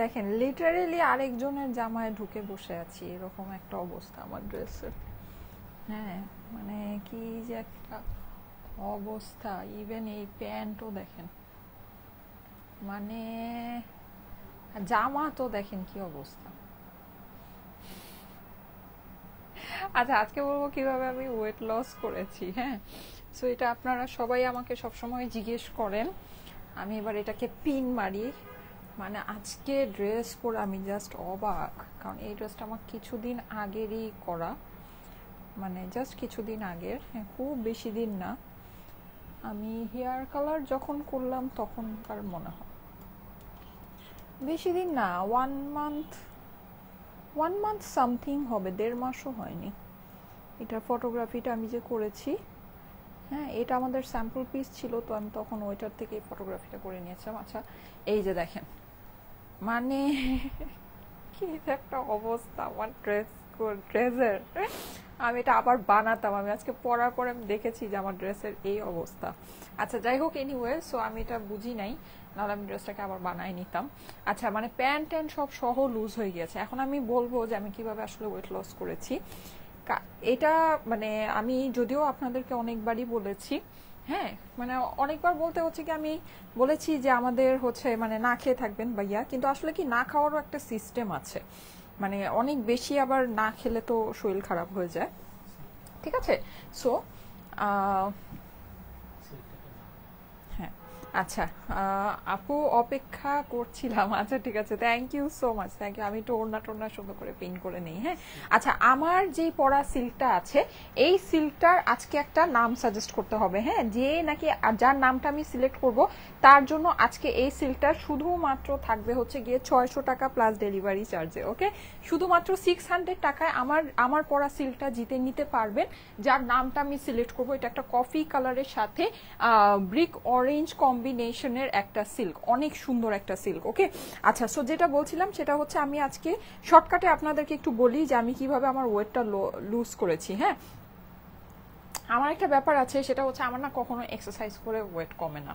দেখেন লিটারেলি আরেকজনের জামায় ঢুকে বসে আছি, এরকম একটা অবস্থা আমার ড্রেসের। হ্যাঁ, মানে কি যে একটা অবস্থা। ইভেন এই প্যান্টও দেখেন, মানে জামা তো দেখেন কি অবস্থা। আচ্ছা, আজকে বলবো কিভাবে আমি ওয়েট লস করেছি। হ্যাঁ, সো এটা আপনারা সবাই আমাকে সবসময় জিজ্ঞেস করেন, আমি এবার এটাকে পিন মারি। মানে আজকে ড্রেস পরে আমি জাস্ট অবাক, কারণ এই ড্রেসটা আমার কিছুদিন আগেরই করা, মানে জাস্ট কিছুদিন আগের, হ্যাঁ খুব বেশি দিন না। আমি হেয়ার কালার যখন করলাম তখন তার মনে হয় বেশি দিন না, 1 মান্থ, 1 মান্থ সামথিং হবে, 1.5 মাসও হয়নি। এটার ফটোগ্রাফিটা আমি যে করেছি, হ্যাঁ এটা আমাদের স্যাম্পল পিস ছিল, তো আমি তখন ওইটার থেকে ফটোগ্রাফিটা করে নিয়েছিলাম। আচ্ছা এই যে দেখেন, মানে কি একটা অবস্থা আমার ড্রেসের। আমি এটা আবার বানাতাম, আমি আজকে পরার পরে আমি দেখেছি যে আমার ড্রেসের এই অবস্থা। আচ্ছা যাই হোক, এনিওয়ে, সো আমি এটা বুঝি নাই, নাহলে আমি ড্রেসটাকে আবার বানাই নিতাম। আচ্ছা, মানে প্যান্ট ট্যান্ট সব সহ লুজ হয়ে গিয়েছে। এখন আমি বলবো যে আমি কিভাবে আসলে ওয়েট লস করেছি। এটা মানে আমি যদিও আপনাদেরকে অনেকবারই বলেছি, হ্যাঁ মানে অনেকবার বলতে হচ্ছে কি, আমি বলেছি যে আমাদের হচ্ছে মানে না খেয়ে থাকবেন ভাইয়া, কিন্তু আসলে কি না খাওয়ারও একটা সিস্টেম আছে, মানে অনেক বেশি আবার না খেলে তো শরীর খারাপ হয়ে যায়। ঠিক আছে, সো হ্যাঁ, আচ্ছা আপু অপেক্ষা করছিলাম। আচ্ছা ঠিক আছে, thank you so much, thank you. আমি একটু ওড়না টোড়না সুন্দর করে পিন করে নেই। হ্যাঁ, আচ্ছা আমার যেই পরা সিল্কটা আছে, এই সিল্কটার আজকে একটা নাম সাজেস্ট করতে হবে। হ্যাঁ, যে নাকি যার নামটা আমি সিলেক্ট করব তার জন্য আজকে এই সিল্কটা শুধুমাত্র থাকবে হচ্ছে গিয়ে 600 টাকা প্লাস ডেলিভারি চার্জে। ওকে, শুধুমাত্র 600 টাকায় আমার পরা সিল্কটা জিতে নিতে পারবেন, যার নামটা আমি সিলেক্ট করব। এটা একটা কফি কালারের সাথে ব্রিক অরেঞ্জ কম্বিনেশনের একটা সিল্ক, অনেক সুন্দর একটা সিল্ক। ওকে, আচ্ছা সো যেটা বলছিলাম সেটা হচ্ছে, আমি আজকে শর্টকাটে আপনাদেরকে একটু বলি যে আমি কিভাবে আমার ওয়েটটা লুজ করেছি। হ্যাঁ, আমার একটা ব্যাপার আছে, সেটা হচ্ছে আমার না কখনো এক্সারসাইজ করে ওয়েট কমে না।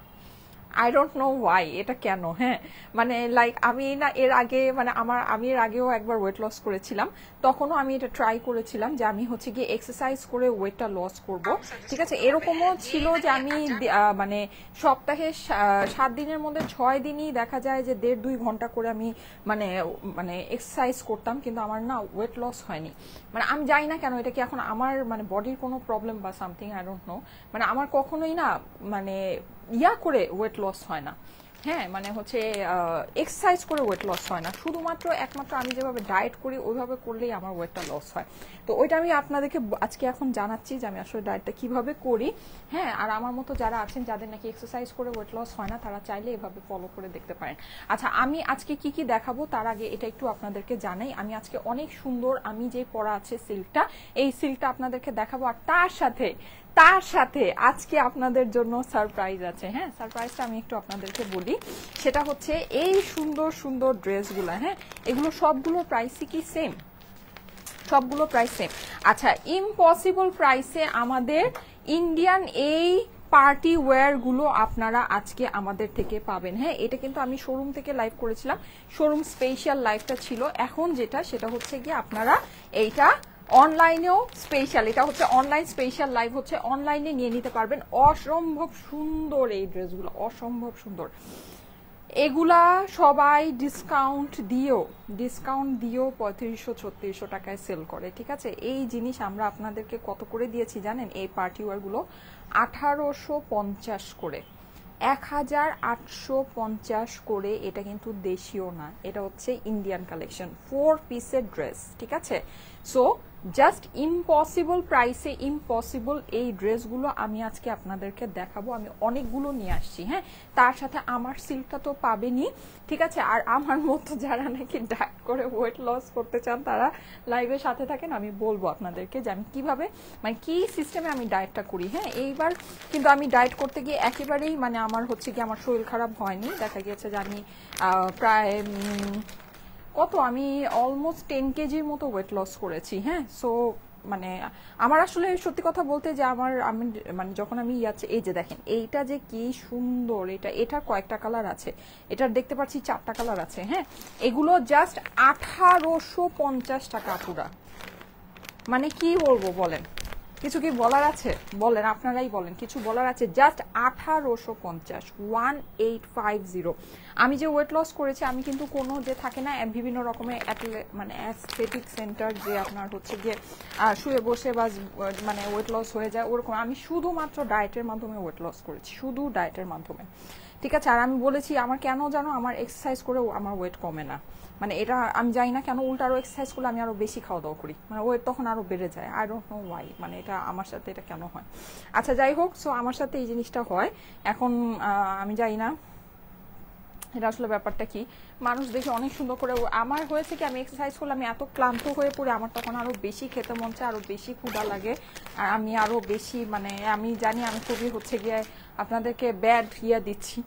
আই ডোন্ট নো ওয়াই, এটা কেন। হ্যাঁ, মানে লাইক আমি না এর আগে, মানে আমি এর আগেও একবার ওয়েট লস করেছিলাম, তখনও আমি এটা ট্রাই করেছিলাম যে আমি হচ্ছে গিয়ে এক্সারসাইজ করে ওয়েটটা লস করব। ঠিক আছে, এরকমও ছিল যে আমি মানে সপ্তাহে 7 দিনের মধ্যে 6 দিনই দেখা যায় যে 1.5-2 ঘন্টা করে আমি মানে মানে এক্সারসাইজ করতাম, কিন্তু আমার না ওয়েট লস হয়নি। মানে আমি জানি না কেন, এটা কি এখন আমার মানে বডির কোনো প্রবলেম বা সামথিং, আই ডোন্ট নো। মানে আমার কখনোই না মানে করে ওয়েট লস হয় না। হ্যাঁ, মানে হচ্ছে এক্সারসাইজ করে ওয়েট লস হয় না, শুধুমাত্র একমাত্র আমি যেভাবে ডায়েট করি ওইভাবে করলেই আমার ওয়েটটা লস হয়। তো ওইটা আমি আপনাদেরকে আজকে এখন জানাচ্ছি যে আমি আসলে ডায়েটটা কিভাবে করি। হ্যাঁ, আর আমার মতো যারা আছেন যাদের নাকি এক্সারসাইজ করে ওয়েট লস হয় না, তারা চাইলে এভাবে ফলো করে দেখতে পারেন। আচ্ছা, আমি আজকে কি কি দেখাবো তার আগে এটা একটু আপনাদেরকে জানাই। আমি আজকে অনেক সুন্দর, আমি যে পরা আছে সিল্কটা, এই সিল্কটা আপনাদেরকে দেখাবো, আর তার সাথে আজকে আপনাদের জন্য সারপ্রাইজ আছে। হ্যাঁ, সারপ্রাইজটা আমি একটু আপনাদেরকে বলি, সেটা হচ্ছে এই সুন্দর সুন্দর ড্রেসগুলো। হ্যাঁ, এগুলো সবগুলো প্রাইসই কি সেম, সবগুলো প্রাইস সেম। আচ্ছা, ইম্পসিবল প্রাইসে আমাদের ইন্ডিয়ান এই পার্টি ওয়্যার গুলো আপনারা আজকে আমাদের থেকে পাবেন। হ্যাঁ, এটা কিন্তু আমি শোরুম থেকে লাইভ করেছিলাম, শোরুম স্পেশাল লাইভটা ছিল। এখন সেটা হচ্ছে গিয়ে আপনারা এইটা অনলাইনেও স্পেশাল, এটা হচ্ছে অনলাইন স্পেশাল লাইভ, হচ্ছে অনলাইনে নিয়ে নিতে পারবেন। অসম্ভব সুন্দর এই ড্রেসগুলো, অসম্ভব সুন্দর। এগুলা সবাই ডিসকাউন্ট দিয়েও 3500-3600 টাকায় সেল করে। ঠিক আছে, এই জিনিস আমরা আপনাদেরকে কত করে দিয়েছি জানেন? এই পার্টি ওয়্যারগুলো 1850 করে, 1850 করে। এটা কিন্তু দেশীয় না, এটা হচ্ছে ইন্ডিয়ান কালেকশন, 4 পিসের ড্রেস। ঠিক আছে, সো জাস্ট ইম্পসিবল প্রাইসে ইম্পসিবল এই ড্রেসগুলো আমি আজকে আপনাদেরকে দেখাবো। আমি অনেকগুলো নিয়ে আসছি। হ্যাঁ, তার সাথে আমার সিল্কটা তো পাবেনই। ঠিক আছে, আর আমার মতো যারা নাকি ডায়েট করে ওয়েট লস করতে চান তারা লাইভের সাথে থাকেন, আমি বলবো আপনাদেরকে যে আমি কিভাবে, মানে কি সিস্টেমে আমি ডায়েটটা করি। হ্যাঁ, এইবার কিন্তু আমি ডায়েট করতে গিয়ে একেবারেই মানে আমার হচ্ছে কি আমার শরীর খারাপ হয়নি। দেখা গিয়েছে যে আমি প্রায় আমি অলমোস্ট 10 কেজির মতো ওয়েট লস করেছি। হ্যাঁ, সো মানে আমার আসলে সত্যি কথা বলতে যে আমি মানে যখন আমি এই যে দেখেন এইটা যে কি সুন্দর, এটার কয়েকটা কালার আছে, এটার দেখতে পাচ্ছি 4টা কালার আছে। হ্যাঁ, এগুলো জাস্ট 1850 টাকা পুরা। মানে কি বলবো বলেন, কিছু কি বলার আছে? বলেন, আপনারাই বলেন, কিছু বলার আছে? জাস্ট 1850, 1850। আমি যে ওয়েট লস করেছি, আমি কিন্তু কোনো যে থাকে না বিভিন্ন রকমের মানে অ্যাস্থেটিক সেন্টার যে আপনার হচ্ছে গিয়ে শুয়ে বসে বা মানে ওয়েট লস হয়ে যায় ওরকম, আমি শুধুমাত্র ডায়েটের মাধ্যমে ওয়েট লস করেছি, শুধু ডায়েটের মাধ্যমে। ঠিক আছে, আর আমি বলেছি আমার কেন জানো আমার এক্সারসাইজ করেও আমার ওয়েট কমে না, মানে এটা আমি জানি না কেন, উল্টা আরো এক্সারসাইজ করলে আমি আরো বেশি খাওয়া দাওয়া করি, মানে ওয়েট তখন আরো বেড়ে যায়। আই ডোন্ট নো ওয়াই, মানে এটা আমার সাথে এটা কেন হয়। আচ্ছা যাই হোক, সো আমার সাথে এই জিনিসটা হয় এখন। আমি জানি না এটা আসলে ব্যাপারটা কি, মানুষ দেখে অনেক সুন্দর করে। আমার হয়েছে কি, আমি এক্সারসাইজ করলে আমি এত ক্লান্ত হয়ে পড়ে আমার তখন আরো বেশি খেতে মন চায়, আরো বেশি ক্ষুধা লাগে, আর আমি আরো বেশি মানে আমি জানি আমি খুবই হচ্ছে গিয়ে আপনাদেরকে ব্যাড দিচ্ছি,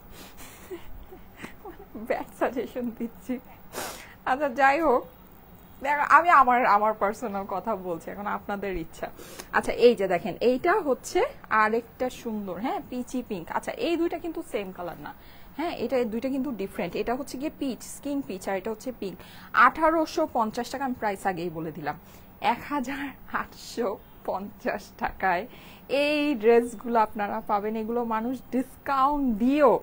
ব্যাড সাজেশন দিচ্ছি। আচ্ছা যাই হোক, আমি আমার পার্সোনাল কথা বলছি, এখন আপনাদের ইচ্ছা। আচ্ছা এই যে দেখেন, এইটা হচ্ছে আরেকটা সুন্দর, হ্যাঁ পিচি পিঙ্ক। আচ্ছা এই দুইটা কিন্তু সেম কালার না, হ্যাঁ এটা দুইটা কিন্তু ডিফারেন্ট। এটা হচ্ছে গিয়ে পিচ, স্কিন পিচ, আর এটা হচ্ছে পিঙ্ক। 1850 টাকা, আমি প্রাইস আগেই বলে দিলাম। 1850 টাকায় এই ড্রেসগুলো আপনারা পাবেন। এগুলো মানুষ ডিসকাউন্ট দিয়েও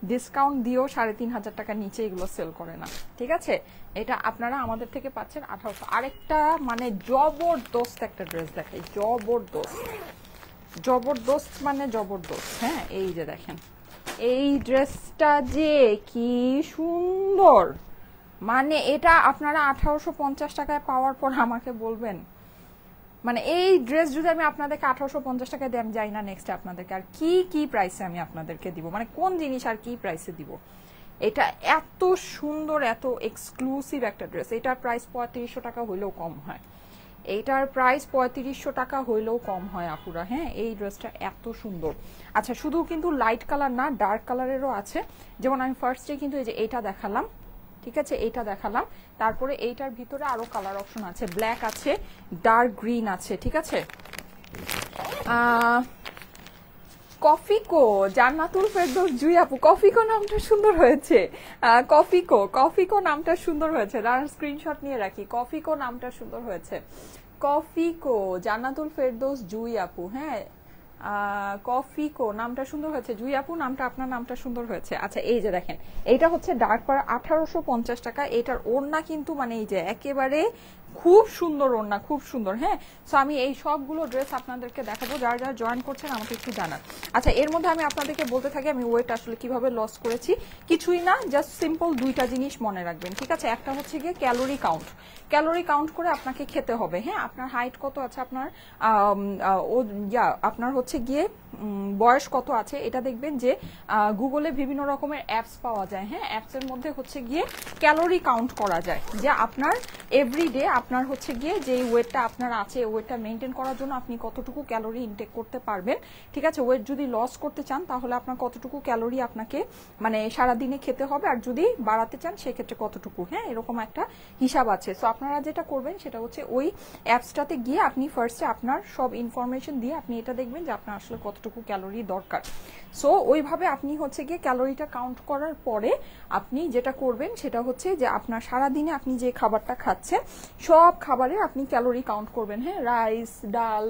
3500 টাকার নিচে এগুলো সেল করে না। ঠিক আছে, এটা আপনারা আমাদের থেকে পাচ্ছেন 1800। আরেকটা মানে জবরদস্ত একটা ড্রেস দেখাই, জবরদস্ত মানে জবরদস্ত। হ্যাঁ এই যে দেখেন, এই ড্রেসটা যে কি সুন্দর, মানে এটা আপনারা 1850 টাকায় পাওয়ার পর আমাকে বলবেন, মানে এই ড্রেস যদি আমি আপনাদেরকে 1850 টাকায় দিই, আমি জানি না নেক্সট আপনাদেরকে আর কি কি প্রাইসে আমি আপনাদেরকে দিব, মানে কোন জিনিস আর কি প্রাইসে দিব। এটা এত সুন্দর, এত এক্সক্লুসিভ একটা ড্রেস। এটার প্রাইস 3500 টাকা হইলেও কম হয়, এইটার প্রাইস 3500 টাকা হইলেও কম হয় আপুরা। হ্যাঁ এই ড্রেসটা এত সুন্দর। আচ্ছা শুধু কিন্তু লাইট কালার না, ডার্ক কালারেরও আছে। যেমন আমি ফার্স্টে কিন্তু এই যে এইটা দেখালাম, ঠিক আছে এইটা দেখালাম, তারপরে এইটার ভিতরে আরো কালার অপশন আছে, ব্ল্যাক আছে, ডার্ক গ্রিন আছে। ঠিক আছে, কফিকো, জান্নাতুল ফেরদৌস জুই আপু, কফিকো নামটা সুন্দর হয়েছে। কফিকো নামটা সুন্দর হয়েছে, দাঁড়ান স্ক্রিনশট নিয়ে রাখি। কফিকো নামটা সুন্দর হয়েছে, কফিকো, জান্নাতুল ফেরদৌস জুই আপু। হ্যাঁ কফিকো নামটা সুন্দর হয়েছে, জুই আপু নামটা, আপনার নামটা সুন্দর হয়েছে। আচ্ছা এই যে দেখেন, এইটা হচ্ছে ডার্ক পার, 1850 টাকা। এটার ওড়না কিন্তু মানে এই যে একেবারে খুব সুন্দর ওড়না, খুব সুন্দর। হ্যাঁ সো আমি এই সবগুলো ড্রেস আপনাদেরকে দেখাবো, যারা যারা জয়েন করছেন আমাকে একটু জানান। আচ্ছা এর মধ্যে আমি আপনাদেরকে বলতে থাকি আমি ওয়েট আসলে কিভাবে লস করেছি। কিছুই না, জাস্ট সিম্পল দুইটা জিনিস মনে রাখবেন। ঠিক আছে, একটা হচ্ছে গিয়ে ক্যালোরি কাউন্ট, ক্যালোরি কাউন্ট করে আপনাকে খেতে হবে। হ্যাঁ আপনার হাইট কত আছে, আপনার আপনার হচ্ছে গিয়ে বয়স কত আছে, এটা দেখবেন যে গুগলে বিভিন্ন রকমের অ্যাপস পাওয়া যায়। হ্যাঁ অ্যাপসের মধ্যে হচ্ছে গিয়ে ক্যালোরি কাউন্ট করা যায়, যে আপনার এভরিডে আপনার হচ্ছে গিয়ে যে ওয়েটটা আপনার আছে, ওয়েটটা মেনটেন করার জন্য আপনি কতটুকু ক্যালোরি ইনটেক করতে পারবেন। ঠিক আছে, ওয়েট যদি লস করতে চান তাহলে আপনার কতটুকু ক্যালোরি আপনাকে মানে সারাদিনে খেতে হবে, আর যদি বাড়াতে চান সেক্ষেত্রে কতটুকু। হ্যাঁ এরকম একটা হিসাব আছে। সো আপনারা যেটা করবেন সেটা হচ্ছে ওই অ্যাপসটাতে গিয়ে আপনি ফার্স্টে আপনার সব ইনফরমেশন দিয়ে আপনি এটা দেখবেন যে আপনার আসলে কতটুকু ক্যালোরি দরকার। সো ওইভাবে আপনি হচ্ছে গিয়ে ক্যালোরিটা কাউন্ট করার পরে আপনি যেটা করবেন সেটা হচ্ছে যে আপনার সারাদিনে আপনি যে খাবারটা খাচ্ছেন সব খাবারে আপনি ক্যালোরি কাউন্ট করবেন। হ্যাঁ রাইস, ডাল,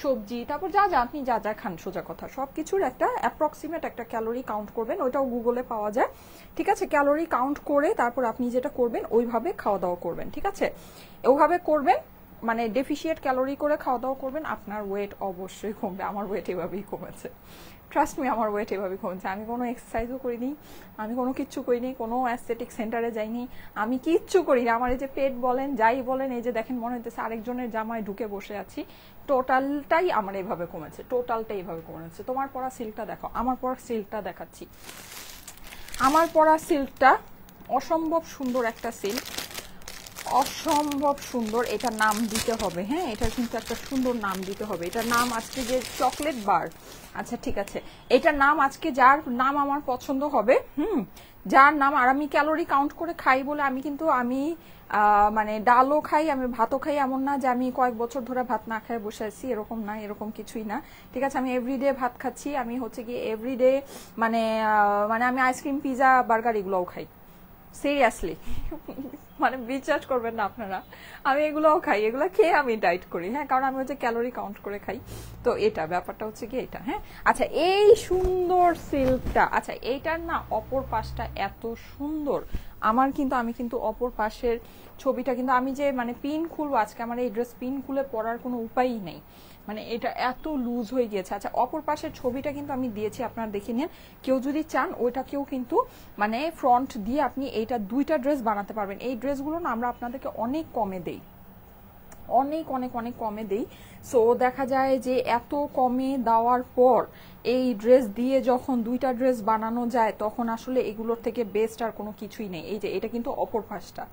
সবজি, তারপর যা যা আপনি যা যা খান, সোজা কথা সবকিছুর একটা অ্যাপ্রক্সিমেট একটা ক্যালোরি কাউন্ট করবেন, ওইটাও গুগলে পাওয়া যায়। ঠিক আছে, ক্যালোরি কাউন্ট করে তারপর আপনি যেটা করবেন ওইভাবে খাওয়া দাওয়া করবেন। ঠিক আছে, ওইভাবে করবেন, মানে ডেফিসিয়েট ক্যালোরি করে খাওয়া দাওয়া করবেন, আপনার ওয়েট অবশ্যই কমবে। আমার ওয়েট এভাবেই কমেছে, ট্রাস্ট মি আমার ওয়েট এভাবেই কমেছে। আমি কোনো এক্সারসাইজও করিনি, আমি কোনো কিচ্ছু করিনি, কোনো অ্যাস্থেটিক সেন্টারে যাইনি, আমি কিচ্ছু করিনি। আমার এই যে পেট বলেন যাই বলেন, এই যে দেখেন মনে হইতেছে আরেকজনের জামায় ঢুকে বসে আছি, টোটালটাই আমার এইভাবে কমেছে, টোটালটাই এইভাবে কমেছে। তোমার পরা সিল্কটা দেখো, আমার পরা সিল্কটা দেখাচ্ছি। আমার পরা সিল্কটা অসম্ভব সুন্দর একটা সিল্ক, অসম্ভব সুন্দর, এটা নাম দিতে হবে, হ্যাঁ এটা কিন্তু একটা সুন্দর নাম দিতে হবে। এটার নাম আজকে যে চকলেট বার, আচ্ছা ঠিক আছে, এটার নাম আজকে যার নাম আমার পছন্দ হবে, যার নাম, আর আমি ক্যালোরি কাউন্ট করে খাই বলে আমি কিন্তু আমি মানে ডালও খাই, আমি ভাতও খাই, এমন না যে আমি কয়েক বছর ধরে ভাত না খাই বসে আছি, এরকম না, এরকম কিছুই না, ঠিক আছে। আমি এভরিডে ভাত খাচ্ছি, আমি হচ্ছে কি এভরিডে মানে মানে আমি আইসক্রিম পিজা বার্গার এগুলোও খাই, সিরিয়াসলি মানে বিশ্বাস করবেন না আপনারা, আমি এগুলোও খাই, এগুলো খেয়ে আমি ডায়েট করি, হ্যাঁ কারণ আমি হচ্ছে ক্যালোরি কাউন্ট করে খাই। তো এটা ব্যাপারটা হচ্ছে কি এটা, হ্যাঁ আচ্ছা এই সুন্দর সিল্কটা, আচ্ছা এইটার না অপর পাশটা এত সুন্দর, আমার কিন্তু আমি কিন্তু অপর পাশের ছবিটা কিন্তু আমি যে মানে পিন খুলবো আজকে, আমার এই ড্রেস পিন খুলে পরার কোনো উপায়ই নেই, মানে এটা এত লুজ হয়ে গিয়েছে। আচ্ছা অপর পাশের ছবিটা কিন্তু আমি দিয়েছি, আপনারা দেখে নিন, কেউ যদি চান ওইটাকেও কিন্তু মানে ফ্রন্ট দিয়ে আপনি এইটা দুইটা ড্রেস বানাতে পারবেন। এই ড্রেসগুলো না আমরা আপনাদেরকে অনেক কমে দেই, অনেক অনেক অনেক কমে দেই। সো দেখা যায় যে এত কমে দেওয়ার পর এই ড্রেস দিয়ে যখন দুইটা ড্রেস বানানো যায় তখন আসলে এগুলোর থেকে বেস্ট আর কোনো কিছুই নেই। এই যে এটা কিন্তু অপর পাশটা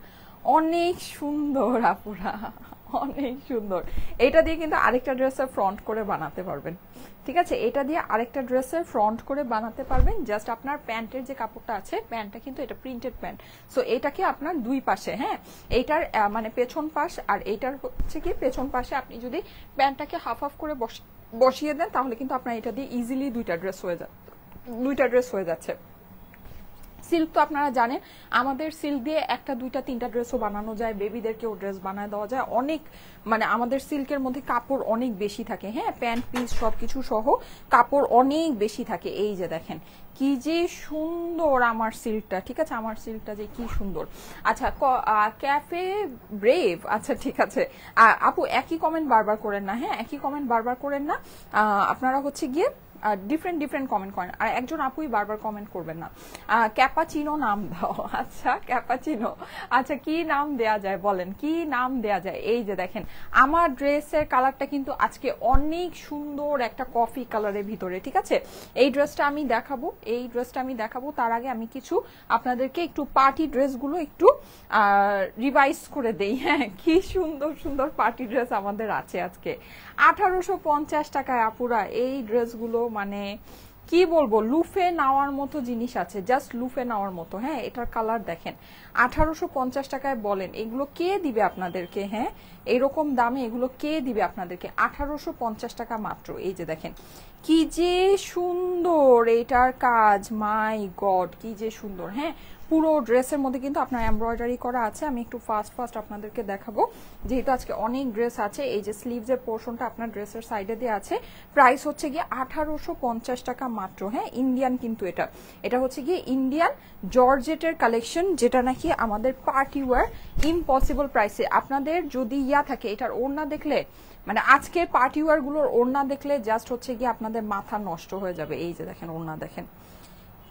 অনেক সুন্দর আপুরা, অনেক সুন্দর, এটা দিয়ে কিন্তু আরেকটা ড্রেসের ফ্রন্ট করে বানাতে পারবেন, ঠিক আছে, এটা দিয়ে আরেকটা ড্রেসের ফ্রন্ট করে বানাতে পারবেন। জাস্ট আপনার প্যান্টের যে কাপড়টা আছে, প্যান্টটা কিন্তু এটা প্রিন্টেড প্যান্ট, সো এটাকে আপনার দুই পাশে, হ্যাঁ এইটার মানে পেছন পাশ আর এইটার হচ্ছে কি পেছন পাশে আপনি যদি প্যান্টটাকে হাফ হাফ করে বসিয়ে দেন তাহলে কিন্তু আপনার এটা দিয়ে ইজিলি দুইটা ড্রেস হয়ে যাচ্ছে। সিল্ক তো আপনারা জানেন, আমাদের সিল্ক দিয়ে একটা দুইটা তিনটা ড্রেসও বানানো যায়, বেবিদেরকেও ড্রেস বানায় দেওয়া যায়, অনেক মানে আমাদের সিল্কের মধ্যে কাপড় অনেক বেশি থাকে, হ্যাঁ প্যান্ট পিস সবকিছু সহ কাপড় অনেক বেশি থাকে। এই যে দেখেন কি যে সুন্দর আমার সিল্কটা, ঠিক আছে, আমার সিল্কটা যে কি সুন্দর। আচ্ছা ক্যাফে ব্রেভ, আচ্ছা ঠিক আছে আপু একই কমেন্ট বারবার করেন না, হ্যাঁ একই কমেন্ট বারবার করেন না, আপনারা হচ্ছে গিয়ে ডিফারেন্ট কমেন্ট করেন, আর একজন আপুই বারবার কমেন্ট করবেন না। ক্যাপাচিনো নাম দাও, আচ্ছা ক্যাপাচিনো, আচ্ছা কি নাম দেয়া যায় বলেন, কি নাম দেয়া যায়? এই যে দেখেন আমার ড্রেসের কালারটা কিন্তু আজকে অনেক সুন্দর একটা কফি কালারের ভিতরে, ঠিক আছে, এই ড্রেসটা আমি দেখাবো, তার আগে আমি কিছু আপনাদেরকে একটু পার্টি ড্রেসগুলো একটু রিভাইজ করে দেই, হ্যাঁ কি সুন্দর সুন্দর পার্টি ড্রেস আমাদের আছে আজকে 1850 টাকায় আপুরা। এই ড্রেসগুলো মানে কি বলবো, লুফে নেওয়ার মতো জিনিস আছে, জাস্ট লুফে নেওয়ার মতো, হ্যাঁ এটার কালার দেখেন 1850 টাকায়, বলেন এগুলো কে দিবে আপনাদেরকে, হ্যাঁ এরকম দামে এগুলো কে দিবে আপনাদেরকে, 1850 টাকা মাত্র। এই যে দেখেন কি যে সুন্দর এটার কাজ, মাই গড কি যে সুন্দর, হ্যাঁ পুরো ড্রেসের মধ্যে কিন্তু আপনার এমব্রয়ডারি করা আছে। আমি একটু ফাস্ট আপনাদেরকে দেখাবো যেহেতু আজকে অনেক ড্রেস আছে। এই যে স্লিভসের পোর্শনটা আপনার ড্রেসের সাইডে দিয়ে আছে, প্রাইস হচ্ছে গিয়ে 1850 টাকা মাত্র, হ্যাঁ ইন্ডিয়ান কিন্তু এটা হচ্ছে গিয়ে ইন্ডিয়ান জর্জেটের কালেকশন, যেটা নাকি আমাদের পার্টি ওয়্যার ইম্পসিবল প্রাইসে। আপনাদের যদি থাকে এটার ওড়না দেখলে মানে আজকে পার্টি ওয়্যার গুলোর ওড়না দেখলে জাস্ট হচ্ছে গিয়ে আপনাদের মাথা নষ্ট হয়ে যাবে। এই যে দেখেন ওড়না দেখেন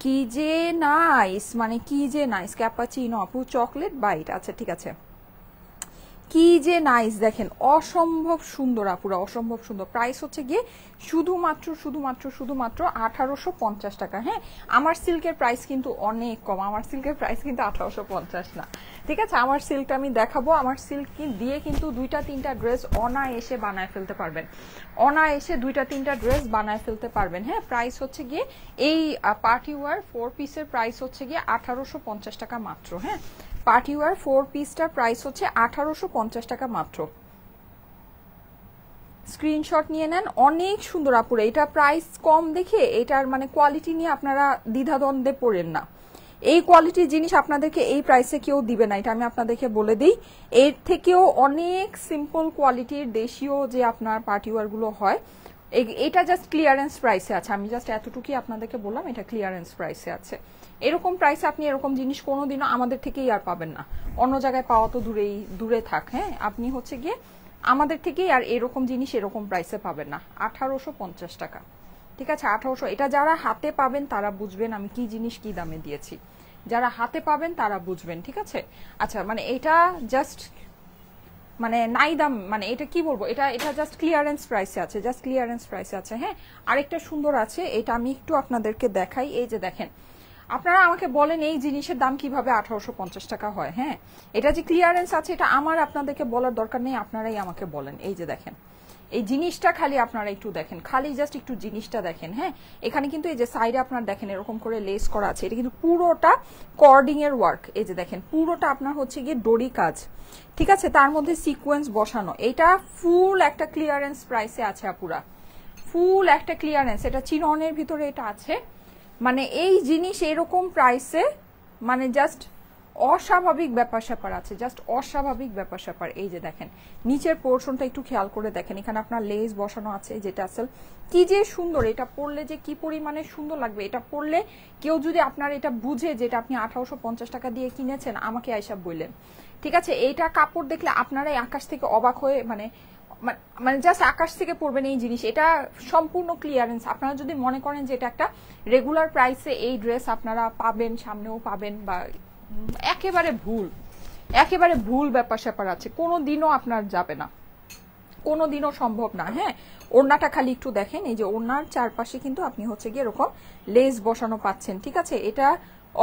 কি যে নাইস, মানে কি যে নাইস, ক্যাপাচিনো আপু চকলেট বাইট, আচ্ছা ঠিক আছে, কি যে নাইস দেখেন, অসম্ভব সুন্দর আপুরা, অসম্ভব সুন্দর। প্রাইস হচ্ছে গিয়ে শুধুমাত্র 1850 টাকা, হ্যাঁ আমার সিল্কের প্রাইস কিন্তু অনেক কম, আমার সিল্কের প্রাইস কিন্তু 1850 না, ঠিক আছে। আমার সিল্কটা আমি দেখাবো, আমার সিল্ক দিয়ে কিন্তু দুইটা তিনটা ড্রেস অনায়াসে বানায় ফেলতে পারবেন, অনায়াসে দুইটা তিনটা ড্রেস বানায় ফেলতে পারবেন, হ্যাঁ প্রাইস হচ্ছে গিয়ে এই পার্টি ওয়্যার 4 পিসের প্রাইস হচ্ছে গিয়ে 1850 টাকা মাত্র, হ্যাঁ পার্টি ওয়্যার 4 পিসটার প্রাইস হচ্ছে 1850 টাকা মাত্র। স্ক্রিনশট নিয়ে নেন, অনেক সুন্দর আপুরা, এটা প্রাইস কম দেখে এটার মানে কোয়ালিটি নিয়ে আপনারা দ্বিধাদ্বন্দ্বে পড়েন না, এই কোয়ালিটির জিনিস আপনাদেরকে এই প্রাইসে কেউ দিবে না, এটা আমি আপনাদেরকে বলে দিই। এর থেকেও অনেক সিম্পল কোয়ালিটির দেশীয় যে আপনার পার্টি ওয়্যার গুলো হয়, এটা জাস্ট ক্লিয়ারেন্স প্রাইসে আছে, আমি জাস্ট এতটুকুই আপনাদেরকে বললাম, এটা ক্লিয়ারেন্স প্রাইসে আছে। এরকম প্রাইসে আপনি এরকম জিনিস কোনোদিনও আমাদের থেকেই আর পাবেন না, অন্য জায়গায় পাওয়া তো দূরে থাক, হ্যাঁ আপনি হচ্ছে গিয়ে আমাদের থেকেই আর এরকম জিনিস এরকম প্রাইসে পাবেন না। 1850 টাকা, ঠিক আছে 1800, এটা যারা হাতে পাবেন তারা বুঝবেন আমি কি জিনিস কি দামে দিয়েছি, যারা হাতে পাবেন তারা বুঝবেন, ঠিক আছে। আচ্ছা মানে এটা জাস্ট মানে নাই দাম, মানে এটা কি বলবো, এটা জাস্ট ক্লিয়ারেন্স প্রাইসে আছে, জাস্ট ক্লিয়ারেন্স প্রাইসে আছে, হ্যাঁ আরেকটা সুন্দর আছে, এটা আমি একটু আপনাদেরকে দেখাই। এই যে দেখেন আপনারা আমাকে বলেন এই জিনিসের দাম কিভাবে 1850 টাকা হয়। হ্যাঁ, এটা যে ক্লিয়ারেন্স আছে এটা আমার আপনাদেরকে বলার দরকার নেই, আপনারাই আমাকে বলেন। এই যে দেখেন এই জিনিসটা খালি আপনারা একটু দেখেন, খালি জাস্ট একটু জিনিসটা দেখেন। হ্যাঁ, এখানে কিন্তু এই যে সাইডে আপনারা দেখেন এরকম করে লেস করা আছে, এটা কিন্তু পুরোটা কর্ডিং এর ওয়ার্ক। এই যে দেখেন পুরোটা আপনার হচ্ছে গিয়ে ডোরি কাজ, ঠিক আছে, তার মধ্যে সিকোয়েন্স বসানো। এটা ফুল একটা ক্লিয়ারেন্স প্রাইসে আছে আপুরা, ফুল একটা ক্লিয়ারেন্স। এটা চিননের ভিতরে এটা আছে, মানে এই জিনিস এরকম প্রাইসে মানে জাস্ট অস্বাভাবিক ব্যাপার স্যাপার আছে, জাস্ট অস্বাভাবিক ব্যাপার স্যাপার। এই যে দেখেন নিচের পোর্শনটা একটু খেয়াল করে দেখেন, এখানে আপনার লেস বসানো আছে, যেটা আসলে কি যে সুন্দর, এটা পরলে যে কি পরিমাণে সুন্দর লাগবে। এটা পরলে কেউ যদি আপনার এটা বুঝে যেটা আপনি 1850 টাকা দিয়ে কিনেছেন, আমাকে আইসা বললেন, ঠিক আছে। এইটা কাপড় দেখলে আপনারাই আকাশ থেকে অবাক হয়ে মানে মানে জাস্ট আকাশ থেকে পড়বেন এই জিনিস। এটা সম্পূর্ণ ক্লিয়ারেন্স। আপনারা যদি মনে করেন যে এটা একটা রেগুলার প্রাইসে এই ড্রেস আপনারা পাবেন, সামনেও পাবেন, বা একেবারে ভুল, একেবারে ভুল ব্যাপার স্যাপার আছে, কোনো দিনও আপনার যাবে না, কোনো দিনও সম্ভব না। হ্যাঁ, ওড়নাটা খালি একটু দেখেন, এই যে ওড়নার চারপাশে কিন্তু আপনি হচ্ছে গিয়ে এরকম লেস বসানো পাচ্ছেন, ঠিক আছে। এটা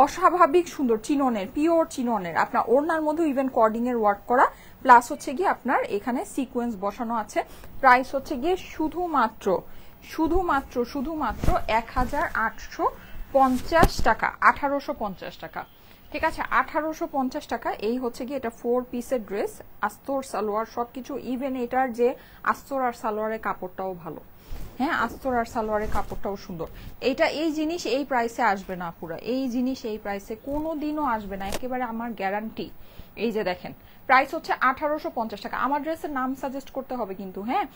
অস্বাভাবিক সুন্দর, চিননের, পিওর চিননের। আপনার ওড়নার মধ্যে ইভেন কর্ডিং এর ওয়ার্ক করা, প্লাস হচ্ছে গিয়ে আপনার এখানে সিকোয়েন্স বসানো আছে। প্রাইস হচ্ছে গিয়ে শুধুমাত্র শুধুমাত্র শুধুমাত্র 1850 টাকা, 1850 টাকা, ঠিক আছে, 1850 টাকা। এই হচ্ছে গিয়ে এটা 4 পিসের ড্রেস, আস্তর সালোয়ার সবকিছু, ইভেন এটার যে আস্তর আর সালোয়ারের কাপড়টাও ভালো। হ্যাঁ, আস্তর আর সালোয়ারের কাপড়টাও সুন্দর। এটা এই জিনিস এই প্রাইসে আসবে না পুরা, এই জিনিস এই প্রাইসে কোনো দিনও আসবে না, একেবারে আমার গ্যারান্টি। এই যে দেখেন প্রাইস হচ্ছে 1850 টাকা। আমার ড্রেসের নাম সাজেস্ট করতে হবে কিন্তু। হ্যাঁ,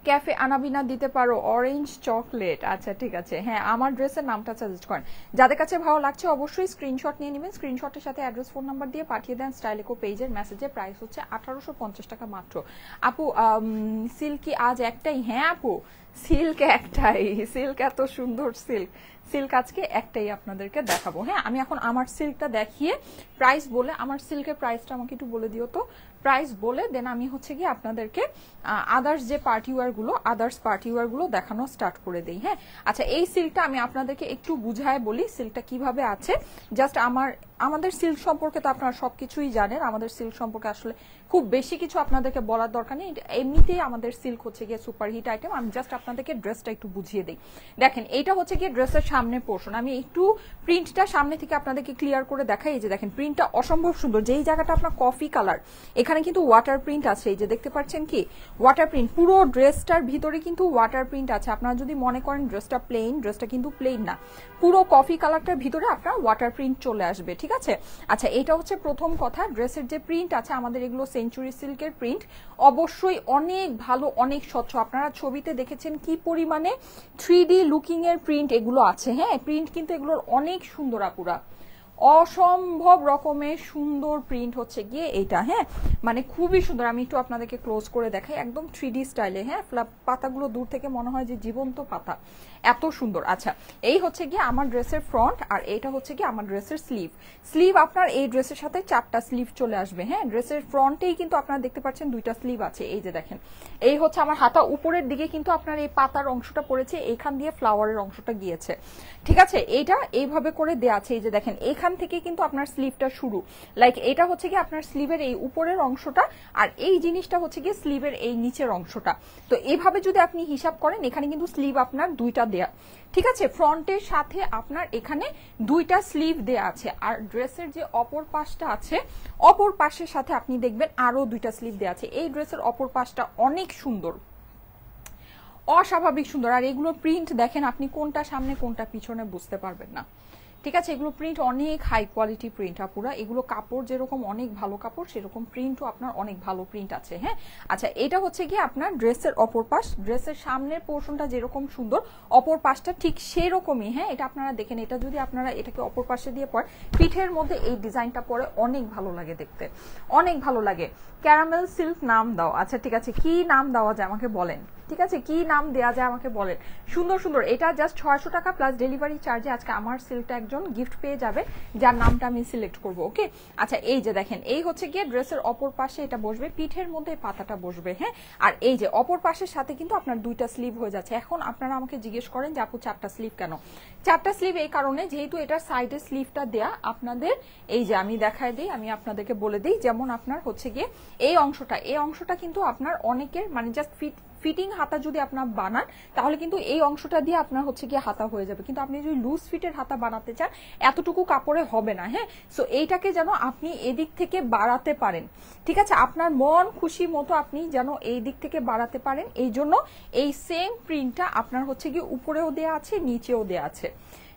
ক্যাফে আনাবিনা দিতে পারো, অরেঞ্জ চকলেট, আচ্ছা ঠিক আছে। হ্যাঁ, আমার ড্রেসের নামটা সাজেস্ট করেন। যাদের কাছে ভালো লাগছে অবশ্যই স্ক্রিনশট নিয়ে নেবেন, স্ক্রিনশটের সাথে অ্যাড্রেস ফোন নাম্বার দিয়ে পাঠিয়ে দেন স্টাইলেকো পেজের মেসেজে। প্রাইস হচ্ছে 1850 টাকা মাত্র। আপু সিল্কি আজ একটাই? হ্যাঁ আপু, সিল্ক একটাই, সিল্ক এত সুন্দর সিল্ক, সিল্ক আজকে একটাই আপনাদেরকে দেখাবো। হ্যাঁ, আমি এখন আমার সিল্কটা দেখিয়ে প্রাইস বলে, আমার সিল্কের প্রাইসটা আমাকে একটু বলে দিও তো, প্রাইস বলে দেন আমি হচ্ছে গিয়ে আপনাদেরকে আদার্স যে পার্টি ওয়্যারগুলো, আদার্স পার্টি ওয়্যারগুলো দেখানো স্টার্ট করে দেই। হ্যাঁ, আচ্ছা এই সিল্কটা আমি আপনাদেরকে একটু বুঝায় বলি সিল্কটা কিভাবে আছে। জাস্ট আমাদের সিল্ক সম্পর্কে তো আপনারা সবকিছুই জানেন, আমাদের সিল্ক সম্পর্কে আসলে খুব বেশি কিছু আপনাদেরকে বলার দরকার নেই, এমনিতেই আমাদের সিল্ক হচ্ছে গিয়ে সুপারহিট আইটেম। আমি জাস্ট আপনাদেরকে ড্রেসটা একটু বুঝিয়ে দিই। দেখেন এইটা হচ্ছে গিয়ে ড্রেসের সামনের পোর্শন, আমি একটু প্রিন্টটা সামনে থেকে আপনাদেরকে ক্লিয়ার করে দেখাই। এই যে দেখেন প্রিন্টটা অসম্ভব সুন্দর, যেই জায়গাটা আপনার কফি কালার, এখানে কিন্তু ওয়াটার প্রিন্ট আছে। এই যে দেখতে পাচ্ছেন কি ওয়াটার প্রিন্ট, পুরো ড্রেসটার ভিতরে কিন্তু ওয়াটার প্রিন্ট আছে। আপনারা যদি মনে করেন ড্রেসটা প্লেন, ড্রেসটা কিন্তু প্লেন না, পুরো কফি কালারটার ভিতরে আপনার ওয়াটার প্রিন্ট চলে আসবে, ঠিক আছে। আচ্ছা এটা হচ্ছে প্রথম কথা, ড্রেসের যে প্রিন্ট আছে আমাদের এগুলো সেঞ্চুরি সিল্কের প্রিন্ট, অবশ্যই অনেক ভালো, অনেক স্বচ্ছ। আপনারা ছবিতে দেখেছেন কি পরিমাণে 3D লুকিং এর প্রিন্ট এগুলো আছে। হ্যাঁ, প্রিন্ট কিন্তু এগুলোর অনেক সুন্দর আপুরা, অসম্ভব রকমের সুন্দর প্রিন্ট হচ্ছে গিয়ে এইটা। হ্যাঁ, মানে খুবই সুন্দর। আমি একটু আপনাদেরকে ক্লোজ করে দেখাই, একদম 3D স্টাইলে। হ্যাঁ, পাতাগুলো দূর থেকে মনে হয় যে জীবন্ত পাতা, এত সুন্দর। আচ্ছা এই হচ্ছে গিয়ে আমার ড্রেসের ফ্রন্ট, আর এইটা হচ্ছে গিয়ে আমার ড্রেসের স্লিভ। স্লিভ আপনার এই ড্রেসের সাথে 4টা স্লিভ চলে আসবে। হ্যাঁ, ড্রেসের ফ্রন্টেই কিন্তু আপনারা দেখতে পাচ্ছেন 2টা স্লিভ আছে। এই যে দেখেন এই হচ্ছে আমার হাতা, উপরের দিকে কিন্তু আপনার এই পাতার অংশটা পড়েছে, এইখান দিয়ে ফ্লাওয়ারের অংশটা গিয়েছে, ঠিক আছে। এইটা এইভাবে করে দেয়া আছে। এই যে দেখেন এখান থেকে কিন্তু আপনার স্লিভটা শুরু, লাইক এটা হচ্ছে কি আপনার স্লিভের এই উপরের অংশটা, আর এই জিনিসটা হচ্ছে কি স্লিভের এই নিচের অংশটা। তো এইভাবে যদি আপনি হিসাব করেন এখানে কিন্তু স্লিভ আপনার 2টা দেয়া, ঠিক আছে। ফ্রন্টের সাথে আপনার এখানে 2টা স্লিভ দেয়া আছে, আর ড্রেসের যে অপর পাশটা আছে, অপর পাশের সাথে আপনি দেখবেন আরো 2টা স্লিভ দেয়া আছে। এই ড্রেসের অপর পাশটা অনেক সুন্দর, অস্বাভাবিক সুন্দর। আর এগুলো প্রিন্ট দেখেন আপনি কোনটা সামনে কোনটা পিছনে বুঝতে পারবেন না, ঠিক আছে। এগুলো প্রিন্ট অনেক হাই কোয়ালিটি প্রিন্ট আপুরা, এগুলো কাপড় যেরকম অনেক ভালো কাপড়, সেরকম প্রিন্টও আপনার অনেক ভালো প্রিন্ট আছে। হ্যাঁ, আচ্ছা এটা হচ্ছে কি আপনার ড্রেসের অপর পাশ, ড্রেসের সামনের পোর্শনটা যেরকম সুন্দর অপর পাশটা ঠিক সেরকমই। হ্যাঁ, এটা আপনারা দেখেন, এটা যদি আপনারা এটাকে অপর পাশে দিয়ে পরে পিঠের মধ্যে এই ডিজাইনটা পরে অনেক ভালো লাগে দেখতে, অনেক ভালো লাগে। ক্যারামেল সিল্ক নাম দাও, আচ্ছা ঠিক আছে, কি নাম দেওয়া যায় আমাকে বলেন। ঠিক আছে, কি নাম দেয়া যায় আমাকে বলেন। সুন্দর সুন্দর, এটা জাস্ট 600 টাকা প্লাস ডেলিভারি চার্জে আজকে আমার সিল্কটা একজন গিফট পেয়ে যাবে যার নামটা আমি সিলেক্ট করব। ওকে, আচ্ছা এই যে দেখেন, এই হচ্ছে গিয়ে ড্রেসের অপর পাশে এটা বসবে, পিঠের মধ্যে পাতাটা বসবে। হ্যাঁ, আর এই যে অপর পাশের সাথে কিন্তু আপনার 2টা স্লিভ হয়ে যাচ্ছে। এখন আপনারা আমাকে জিজ্ঞেস করেন যে আপু 4টা স্লিভ কেন? 4টা স্লিভ এই কারণে, যেহেতু এটার সাইডে স্লিভটা দেয়া আপনাদের, এই যে আমি দেখাই দিই, আমি আপনাদেরকে বলে দিই, যেমন আপনার হচ্ছে গিয়ে এই অংশটা কিন্তু আপনার অনেকের মানে জাস্ট ফিটিং হাতা যদি আপনার বানান তাহলে কিন্তু এই অংশটা দিয়ে আপনার হচ্ছে গিয়ে হাতা হয়ে যাবে, কিন্তু আপনি যদি লুজ ফিটের হাতা বানাতে চান এতটুকু কাপড়ে হবে না। হ্যাঁ, সো এইটাকে যেন আপনি এদিক থেকে বাড়াতে পারেন, ঠিক আছে, আপনার মন খুশি মতো আপনি যেন এই দিক থেকে বাড়াতে পারেন, এই জন্য এই সেম প্রিন্টটা আপনার হচ্ছে গিয়ে উপরেও দেয়া আছে, নিচেও দেয়া আছে।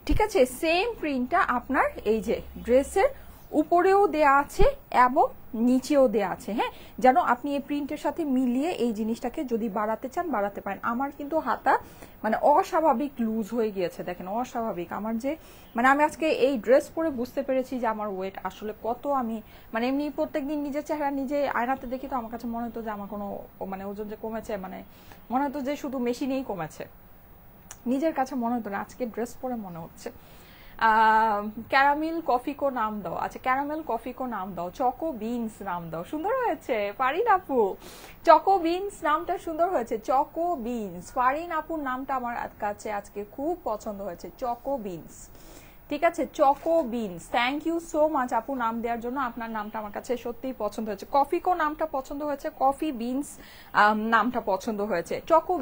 ঠিক আছে, সেম প্রিন্টটা আপনার এই যে ড্রেসের উপরেও দেয়া আছে এবং নিচেও দেয়া আছে। হ্যাঁ, যেন আপনি এই প্রিন্টের সাথে মিলিয়ে এই জিনিসটাকে যদি বাড়াতে চান বাড়াতে পারেন। আমার কিন্তু হাতা মানে অস্বাভাবিক লুজ হয়ে গিয়েছে, দেখেন অস্বাভাবিক। আমার যে মানে আমি আজকে এই ড্রেস পরে বুঝতে পেরেছি যে আমার ওয়েট আসলে কত। আমি মানে এমনি প্রত্যেকদিন নিজের চেহারা নিজে আয়নাতে দেখি তো আমার কাছে মনে হতো যে আমার কোনো মানে ওজন যে কমেছে, মানে মনে হতো যে শুধু মেশিনেই কমেছে, নিজের কাছে মনে হতো না, আজকে ড্রেস পরে মনে হচ্ছে। ক্যারামেল কফি কো নাম দাও, আচ্ছা ক্যারামেল কফি কো নাম দাও, চকো বিনস নাম দাও, সুন্দর হয়েছে ফারিন আপু, চকো বিনস নামটা সুন্দর হয়েছে, চকো বিনস। ফারিন আপুর নামটা আমার কাছে আজকে খুব পছন্দ হয়েছে, চকো বিনস। ঠিক আছে, choco beans, thank you so much আপু নাম দেওয়ার জন্য, আপনার নামটা আমার কাছে সত্যিই পছন্দ হয়েছে। কফিকো নামটা পছন্দ হয়েছে, কফি বিনস নামটা পছন্দ হয়েছে, চকো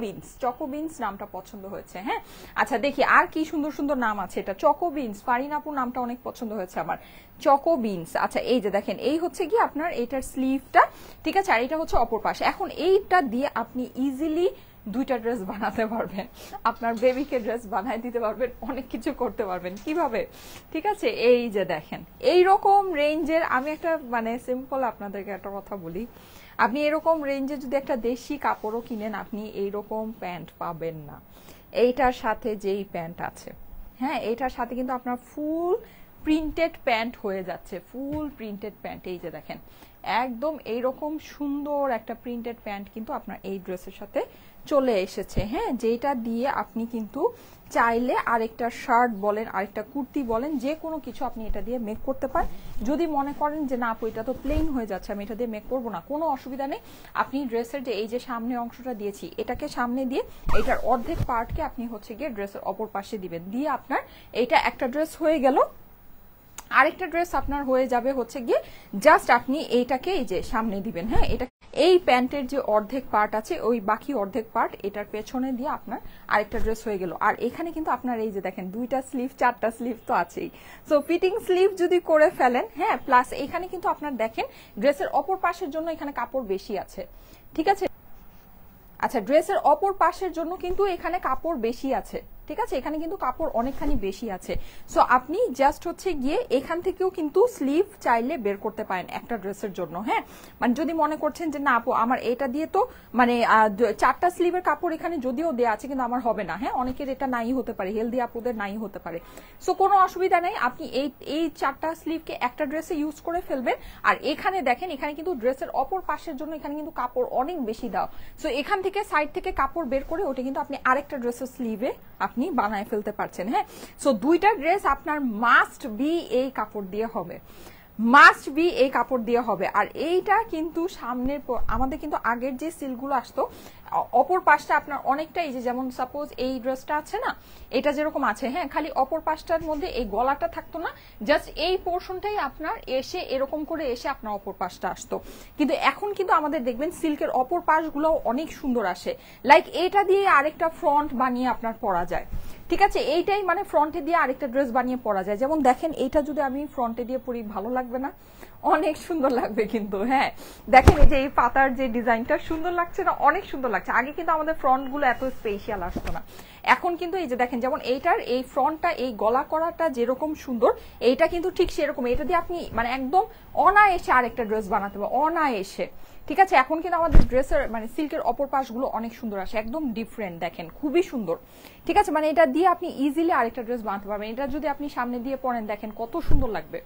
বিনস নামটা পছন্দ হয়েছে। হ্যাঁ, আচ্ছা দেখি আর কি সুন্দর সুন্দর নাম আছে। এটা চকো বিনস, ফারিন আপুর নামটা অনেক পছন্দ হয়েছে আমার, চকো বিনস। আচ্ছা এই যে দেখেন, এই হচ্ছে কি আপনার এইটার স্লিভটা, ঠিক আছে, আর এটা হচ্ছে অপর পাশে। এখন এইটা দিয়ে আপনি ইজিলি 2টা ড্রেস বানাতে পারবেন, আপনার বেবিকে ড্রেস বানাই দিতে পারবেন, অনেক কিছু করতে পারবেন। কিভাবে? ঠিক আছে, এই যে দেখেন এইরকম রেঞ্জের, আমি একটা মানে সিম্পল আপনাদেরকে একটা কথা বলি, আপনি এরকম রেঞ্জে যদি একটা দেশি কাপড়ও কিনেন আপনি এইরকম প্যান্ট পাবেন না। এইটার সাথে যেই প্যান্ট আছে, হ্যাঁ এইটার সাথে কিন্তু আপনার ফুল প্রিন্টেড প্যান্ট হয়ে যাচ্ছে, ফুল প্রিন্টেড প্যান্ট। এই যে দেখেন একদম এইরকম সুন্দর একটা প্রিন্টেড প্যান্ট কিন্তু আপনার এই ড্রেসের সাথে চলে এসেছে। হ্যাঁ, যেটা দিয়ে আপনি কিন্তু চাইলে আরেকটা শার্ট বলেন, আরেকটা কুর্তি বলেন, যে কোনো কিছু আপনি এটা দিয়ে মেক করতে পারেন। যদি মনে করেন যে না আপু এটা তো প্লেন হয়ে যাচ্ছে, আমি এটা দিয়ে মেক করবো না, কোনো অসুবিধা নেই। আপনি ড্রেসের যে এই যে সামনের অংশটা দিয়েছি এটাকে সামনে দিয়ে এটার অর্ধেক পার্টকে আপনি হচ্ছে গিয়ে ড্রেসের অপর পাশে দিবেন, দিয়ে আপনার এইটা একটা ড্রেস হয়ে গেল। আরেকটা ড্রেস আপনার হয়ে যাবে হচ্ছে গিয়ে জাস্ট আপনি এইটাকে এই যে সামনে দিবেন। হ্যাঁ, এটা এই প্যান্টের যে অর্ধেক পার্ট আছে ওই বাকি অর্ধেক পার্ট এটার পেছনে দিয়ে আপনার আরেকটা ড্রেস হয়ে গেল। আর এখানে কিন্তু আপনার এই যে দেখেন 2টা স্লিভ 4টা স্লিভ তো আছেই, সো ফিটিং স্লিভ যদি করে ফেলেন, হ্যাঁ প্লাস এখানে কিন্তু আপনার দেখেন ড্রেসের অপর পাশের জন্য এখানে কাপড় বেশি আছে। ঠিক আছে, আচ্ছা ড্রেসের অপর পাশের জন্য কিন্তু এখানে কাপড় বেশি আছে, ঠিক আছে, এখানে কিন্তু কাপড় অনেকখানি বেশি আছে। সো আপনি জাস্ট হচ্ছে গিয়ে এখান থেকেও কিন্তু স্লিভ চাইলে বের করতে পারেন একটা ড্রেসের জন্য। হ্যাঁ, মানে যদি মনে করছেন যে না আপু আমার এটা দিয়ে তো মানে 4টা স্লিভের কাপড় এখানে যদিও দেওয়া আছে কিন্তু আমার হবে না, হ্যাঁ অনেকের এটা নাই হতে পারে, হেলদি আপুদের নাই হতে পারে, সো কোনো অসুবিধা নেই, আপনি এই 4টা স্লিভকে একটা ড্রেসে ইউজ করে ফেলবেন। আর এখানে দেখেন এখানে কিন্তু ড্রেসের অপর পাশের জন্য এখানে কিন্তু কাপড় অনেক বেশি দাও, সো এখান থেকে সাইড থেকে কাপড় বের করে ওটা কিন্তু আপনি আরেকটা ড্রেসের স্লিভে আপনি বানায় ফেলতে পারছেন। হ্যাঁ, সো 2টা ড্রেস আপনার মাস্ট বি এই কাপড় দিয়ে হবে, মাস্ট বি এই কাপড় দিয়ে হবে। আর এইটা কিন্তু সামনের আমাদের কিন্তু আগের যে সিল্কগুলো আসতো অপর পাশটা আপনার অনেকটা এই যে যেমন সাপোজ এই ড্রেসটা আছে না, এটা যেরকম আছে, হ্যাঁ খালি অপর পাশটার মধ্যে এই গলাটা থাকতো না, জাস্ট এই পোর্শনটাই আপনার এসে এরকম করে এসে আপনার অপর পাশটা আসতো। কিন্তু এখন কিন্তু আমাদের দেখবেন সিল্কের অপর পাশগুলো অনেক সুন্দর আসে, লাইক এটা দিয়ে আরেকটা ফ্রন্ট বানিয়ে আপনার পরা যায়। ঠিক আছে, এইটাই মানে ফ্রন্টে দিয়ে আরেকটা ড্রেস বানিয়ে পরা যায়। যেমন দেখেন এইটা যদি আমি ফ্রন্টে দিয়ে পরি ভালো লাগবে না? অনেক সুন্দর লাগবে কিন্তু। হ্যাঁ দেখেন এই যে এই পাতার যে ডিজাইনটা সুন্দর লাগছে না, অনেক সুন্দর লাগছে। আগে কিন্তু আমাদের ফ্রন্ট গুলো এত স্পেশাল আসতো না, এখন কিন্তু এই যে দেখেন যেমন এইটার এই ফ্রন্টটা এই গলা করাটা যেরকম সুন্দর, এইটা কিন্তু ঠিক সেরকম। এটা দিয়ে আপনি মানে একদম অনায়াসে আরেকটা ড্রেস বানাতে পারবেন, অনায়াসে। ঠিক আছে, এখন কিন্তু আমাদের ড্রেসের মানে সিল্কের অপর পাশগুলো অনেক সুন্দর আসে, একদম ডিফারেন্ট, দেখেন খুবই সুন্দর। ঠিক আছে, মানে এটা দিয়ে আপনি ইজিলি আরেকটা ড্রেস বানাতে পারবেন। এটা যদি আপনি সামনে দিয়ে পরেন দেখেন কত সুন্দর লাগবে।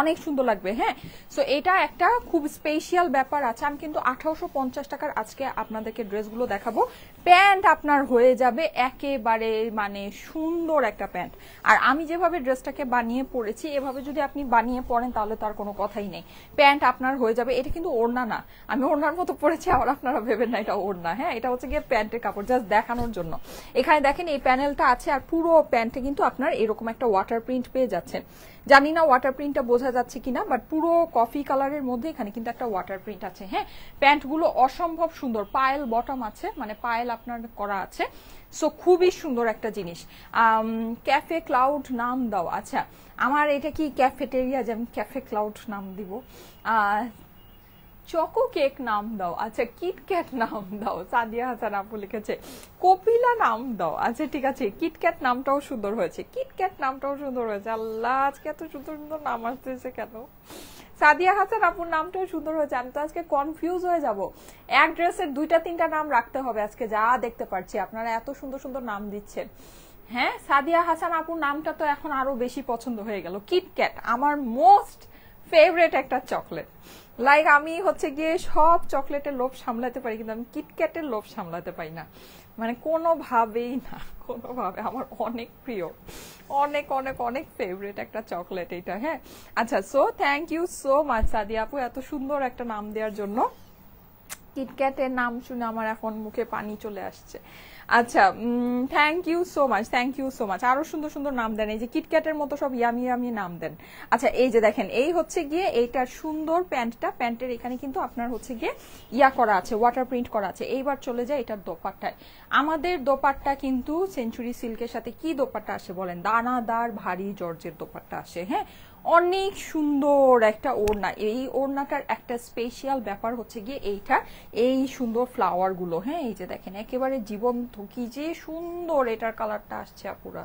অনেক সুন্দর লাগবে। হ্যাঁ, সো এটা একটা খুব স্পেশাল ব্যাপার আছে। আমি কিন্তু 1850 টাকার আজকে আপনাদেরকে ড্রেসগুলো দেখাবো। প্যান্ট আপনার হয়ে যাবে একেবারে মানে সুন্দর একটা প্যান্ট। আর আমি যেভাবে ড্রেসটাকে বানিয়ে পরেছি এভাবে যদি আপনি বানিয়ে পরেন তাহলে তার কোনো কথাই নেই, প্যান্ট আপনার হয়ে যাবে। এটা কিন্তু ওড়না না, আমি ওড়নার মতো পরেছি আবার আপনারা ভেবেন না এটা ওড়না। হ্যাঁ, এটা হচ্ছে গিয়ে প্যান্টের কাপড়, জাস্ট দেখানোর জন্য। এখানে দেখেন এই প্যানেলটা আছে আর পুরো প্যান্টে কিন্তু আপনার এরকম একটা ওয়াটার প্রিন্ট পেয়ে যাচ্ছেন। জানি না ওয়াটার প্রিন্টটা বোঝা যাচ্ছে কিনা, বাট পুরো কফি কালারের মধ্যে এখানে কিন্তু একটা ওয়াটার প্রিন্ট আছে। হ্যাঁ, প্যান্টগুলো অসম্ভব সুন্দর, পায়েল বটম আছে, মানে পায়েল আপনার করা আছে। সো খুবই সুন্দর একটা জিনিস। ক্যাফে ক্লাউড নাম দাও। আচ্ছা, আমার এটা কি ক্যাফেটেরিয়া, যে আমি ক্যাফে ক্লাউড নাম দিব? চকো কেক নাম দাও। আচ্ছা, কিটক্যাট নাম দাও। সাদিয়া হাসান আপু লিখেছে কপিলা নাম দাও। আচ্ছা ঠিক আছে, কিটক্যাট নামটাও সুন্দর হয়েছে, কিটক্যাট নামটাও সুন্দর হয়েছে। আল্লাহ, আজকে এত সুন্দর সুন্দর নাম আসতেছে কেন? সাদিয়া হাসান আপুর নামটাও সুন্দর হয়েছে। আমি তো আজকে কনফিউজ হয়ে যাব, এক ড্রেসের 2-3টা নাম রাখতে হবে আজকে, যা দেখতে পাচ্ছি আপনারা এত সুন্দর সুন্দর নাম দিচ্ছেন। হ্যাঁ, সাদিয়া হাসান আপুর নামটা তো এখন আরো বেশি পছন্দ হয়ে গেল। কিটক্যাট আমার মোস্ট ফেভারিট একটা চকলেট। লাইক আমি হচ্ছে গিয়ে সব চকলেটের লোভ সামলাতে পারি, কিন্তু আমি কিটক্যাটের লোভ সামলাতে পারি না, মানে কোনোভাবেই না, কোনোভাবে। আমার অনেক প্রিয়, অনেক অনেক অনেক ফেভারিট একটা চকলেট এটা। হ্যাঁ, আচ্ছা, so thank you so much Sadia আপু এত সুন্দর একটা নাম দেওয়ার জন্য। কিটক্যাটের নাম শুনে আমার এখন মুখে পানি চলে আসছে। আচ্ছা, thank you so much, thank you so much. আরো সুন্দর সুন্দর নাম দেন, এই যে কিটক্যাটের মতো সব ইয়ামি ইয়ামি নাম দেন। আচ্ছা, এই যে দেখেন, এই হচ্ছে গিয়ে এইটার সুন্দর প্যান্টটা, প্যান্টের এখানে কিন্তু আপনার হচ্ছে গিয়ে ইয়া করা আছে, ওয়াটার প্রিন্ট করা আছে। এইবার চলে যায় এটার দোপাট্টায়। আমাদের দোপাট্টা কিন্তু সেঞ্চুরি সিল্কের সাথে কি দোপাট্টা আসে বলেন? দানাদার ভারী জর্জের দোপাট্টা আসে। হ্যাঁ, অনেক সুন্দর একটা ওড়না। এই ওড়নাটার একটা স্পেশাল ব্যাপার হচ্ছে গিয়ে এইটা, এই সুন্দর ফ্লাওয়ার গুলো। হ্যাঁ, এই যে দেখেন একেবারে জীবন্ত, কি যে সুন্দর এটার কালারটা আসছে আপুরা,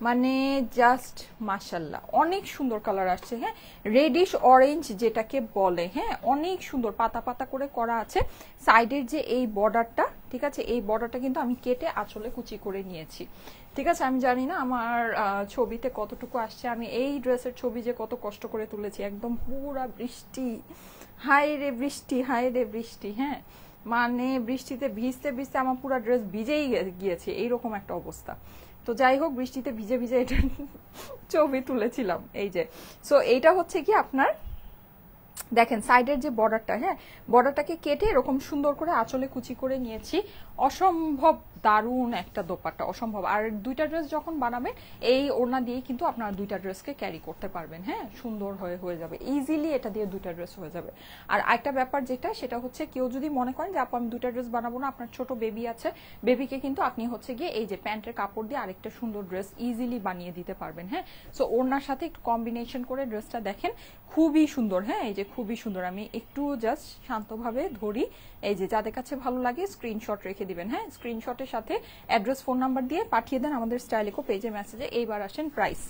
মানে জাস্ট মাশাল্লাহ, অনেক সুন্দর কালার আসছে। হ্যাঁ, রেডিশ অরেঞ্জ যেটাকে বলে। হ্যাঁ, অনেক সুন্দর পাতা পাতা করে করা আছে। সাইডের যে এই বর্ডারটা, ঠিক আছে, এই বর্ডারটা কিন্তু আমি কেটে আঁচলে কুচি করে নিয়েছি। ঠিক আছে, আমি জানি না আমার ছবিতে কতটুকু আসছে। আমি এই ড্রেসের ছবি যে কত কষ্ট করে তুলেছি, একদম পুরা বৃষ্টি, হাই রে বৃষ্টি, হাই রে বৃষ্টি। হ্যাঁ, মানে বৃষ্টিতে ভিজতে ভিজতে আমার পুরো ড্রেস ভিজেই গিয়েছে, এইরকম একটা অবস্থা। তো যাই হোক, বৃষ্টিতে ভিজে ভিজে এটা ছবি তুলেছিলাম। এই যে, সো এইটা হচ্ছে কি আপনার দেখেন সাইডের যে বর্ডারটা, হ্যাঁ, বর্ডারটাকে কেটে এরকম সুন্দর করে আঁচলে কুচি করে নিয়েছি। অসম্ভব দারুণ একটা দোপাট্টা, অসম্ভব। আর দুইটা ড্রেস যখন বানাবেন এই ওড়না দিয়ে কিন্তু আপনারা দুইটা ড্রেসকে ক্যারি করতে পারবেন। হ্যাঁ, সুন্দর হয়ে যাবে ইজিলি, এটা দিয়ে দুইটা ড্রেস হয়ে যাবে। আর একটা ব্যাপার যেটা, সেটা হচ্ছে কেউ যদি মনে করেন যে আপু আমি দুইটা ড্রেস বানাবো না, আপনার ছোট বেবি আছে, বেবিকে কিন্তু আপনি হচ্ছে গিয়ে এই যে প্যান্টের কাপড় দিয়ে আরেকটা সুন্দর ড্রেস ইজিলি বানিয়ে দিতে পারবেন। হ্যাঁ, সো ওড়নার সাথে একটু কম্বিনেশন করে ড্রেসটা দেখেন, খুবই সুন্দর। হ্যাঁ, এই যে খুবই সুন্দর। আমি একটু জাস্ট শান্তভাবে ধরি। এই যে যাদের কাছে ভালো লাগে স্ক্রিনশট রেখে দিবেন। হ্যাঁ, স্ক্রিনশটের সাথে অ্যাড্রেস, ফোন নাম্বার দিয়ে পাঠিয়ে দেন আমাদের স্টাইলিকো পেজে মেসেজে। এইবার আসেন প্রাইস।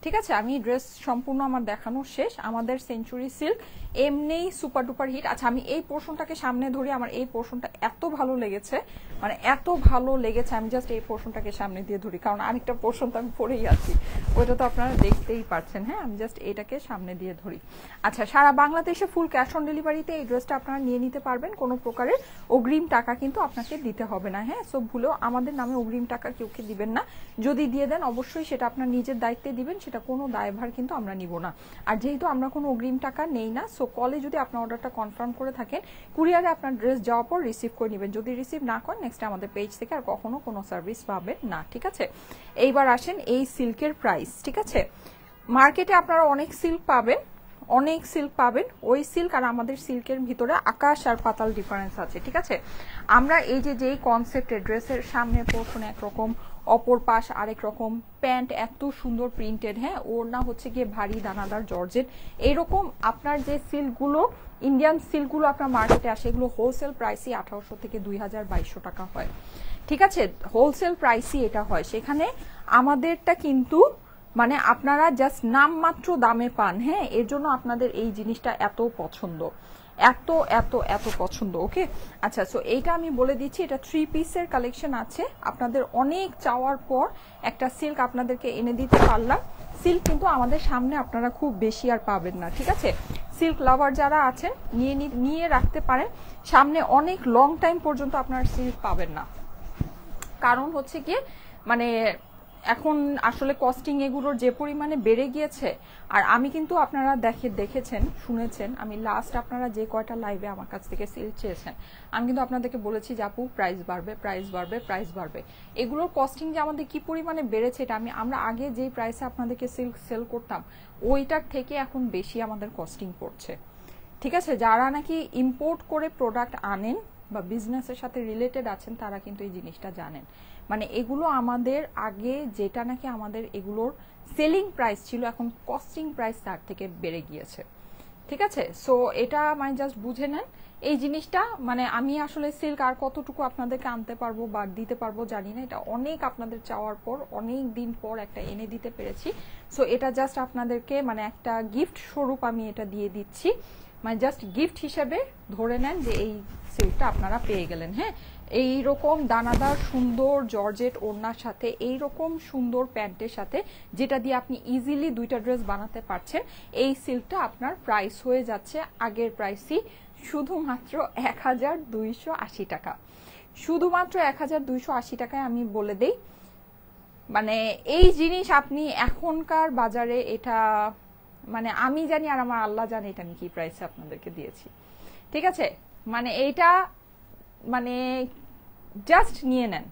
ঠিক আছে, আমি ড্রেস সম্পূর্ণ আমার দেখানো শেষ। আমাদের সেঞ্চুরি সিল্ক এমনিই সুপার ডুপার হিট। আচ্ছা, আমি এই পোর্শনটাকে সামনে ধরি, আমার এই পোর্শনটা এত ভালো লেগেছে, মানে এত ভালো লেগেছে, আমি জাস্ট এই পোর্শনটাকে সামনে দিয়ে ধরি, কারণ আরেকটা পোর্শন তো আমি পরেই আছি, ওইটা তো আপনারা দেখতেই পাচ্ছেন। হ্যাঁ, আমি জাস্ট এটাকে সামনে দিয়ে ধরি। আচ্ছা, সারা বাংলাদেশে ফুল ক্যাশ অন ডেলিভারিতে এই ড্রেসটা আপনারা নিয়ে নিতে পারবেন, কোনো প্রকারের অগ্রিম টাকা কিন্তু আপনাকে দিতে হবে না। হ্যাঁ, সো ভুলেও আমাদের নামে অগ্রিম টাকা কেউকে দিবেন না। যদি দিয়ে দেন অবশ্যই সেটা আপনার নিজের দায়িত্বে দিবেন, সেটা কোনো দায়ভার কিন্তু আমরা নিব না। আর যেহেতু আমরা কোনো অগ্রিম টাকা নেই না, সো কলে যদি আপনার অর্ডারটা কনফার্ম করে থাকেন, কুরিয়ারে আপনার ড্রেস যাওয়ার পর রিসিভ করে নেবেন। যদি রিসিভ না করেন, নেক্সট আমাদের পেজ থেকে আর কখনো কোনো সার্ভিস পাবেন না। ঠিক আছে, এইবার আসেন এই সিল্কের প্রাইস। ঠিক আছে, মার্কেটে আপনারা অনেক সিল্ক পাবেন, অনেক সিল্ক পাবেন, ওই সিল্ক আর আমাদের সিল্কের ভিতরে আকাশ আর পাতাল ডিফারেন্স আছে। ঠিক আছে, আমরা এই যে যেই কনসেপ্টের ড্রেসের সামনে পোর্শন একরকম, অপর পাশ আরেক রকম, প্যান্ট এত সুন্দর প্রিন্টেড, হ্যাঁ, ওড়না হচ্ছে গিয়ে ভারী দানাদার জর্জেট, এইরকম আপনার যে সিল্কগুলো, ইন্ডিয়ান সিল্কগুলো আপনার মার্কেটে আসে, এগুলো হোলসেল প্রাইসই 1800 থেকে 2200 টাকা হয়। ঠিক আছে, হোলসেল প্রাইসই এটা হয়। সেখানে আমাদেরটা কিন্তু মানে আপনারা জাস্ট নামমাত্র দামে পান। হ্যাঁ, এর জন্য আপনাদের এই জিনিসটা এত পছন্দ, এত এত এত পছন্দ। ওকে, আচ্ছা, সো এইটা আমি বলে দিচ্ছি, এটা 3 পিসের কালেকশন আছে। আপনাদের অনেক চাওয়ার পর একটা সিল্ক আপনাদেরকে এনে দিতে পারলাম। সিল্ক কিন্তু আমাদের সামনে আপনারা খুব বেশি আর পাবেন না, ঠিক আছে? সিল্ক লাভার যারা আছেন নিয়ে রাখতে পারেন, সামনে অনেক লং টাইম পর্যন্ত আপনারা সিল্ক পাবেন না। কারণ হচ্ছে কি মানে এখন আসলে কস্টিং এগুলোর যে পরিমাণে বেড়ে গিয়েছে, আর আমি কিন্তু আপনারা দেখেছেন শুনেছেন, আমি লাস্ট আপনারা যে কয়টা লাইভে আমার কাছ থেকে সিল্ক চেয়েছেন আমি কিন্তু আপনাদেরকে বলেছি যে আপু প্রাইস বাড়বে, প্রাইস বাড়বে, প্রাইস বাড়বে। এগুলোর কস্টিং যে আমাদের কি পরিমাণে বেড়েছে এটা আমরা আগে যেই প্রাইসে আপনাদেরকে সিল্ক সেল করতাম ওইটার থেকে এখন বেশি আমাদের কস্টিং পড়ছে, ঠিক আছে? যারা নাকি ইম্পোর্ট করে প্রোডাক্ট আনেন বা বিজনেসের সাথে রিলেটেড আছেন তারা কিন্তু এই জিনিসটা জানেন। মানে এগুলো আমাদের আগে যেটা নাকি আমাদের এগুলোর সেলিং প্রাইস ছিল এখন কস্টিং প্রাইস তার থেকে বেড়ে গিয়েছে, ঠিক আছে? সো এটা মানে জাস্ট বুঝে নেন এই জিনিসটা। মানে আমি আসলে সিল্ক আর কতটুকু আপনাদেরকে আনতে পারবো বা দিতে পারবো জানি না, এটা অনেক আপনাদের চাওয়ার পর অনেক দিন পর একটা এনে দিতে পেরেছি। সো এটা জাস্ট আপনাদেরকে মানে একটা গিফট স্বরূপ আমি এটা দিয়ে দিচ্ছি, মানে জাস্ট গিফট হিসেবে ধরে নেন যে এই সিল্কটা আপনারা পেয়ে গেলেন। হ্যাঁ, এইরকম দানাদার সুন্দর জর্জেট ওড়নার সাথে এইরকম সুন্দর প্যান্টের সাথে যেটা দিয়ে আপনি ইজিলি দুইটা ড্রেস বানাতে পারছেন, এই সিল্কটা আপনার প্রাইস হয়ে যাচ্ছে আগের প্রাইসই শুধুমাত্র 1280 টাকা। শুধুমাত্র 1280 টাকায় আমি বলে দেই, মানে এই জিনিস আপনি এখনকার বাজারে এটা মানে আমি জানি আর আমার আল্লাহ জানে এটা আমি কি প্রাইসে আপনাদেরকে দিয়েছি, ঠিক আছে? মানে এইটা মানে জাস্ট নিয়ে নেন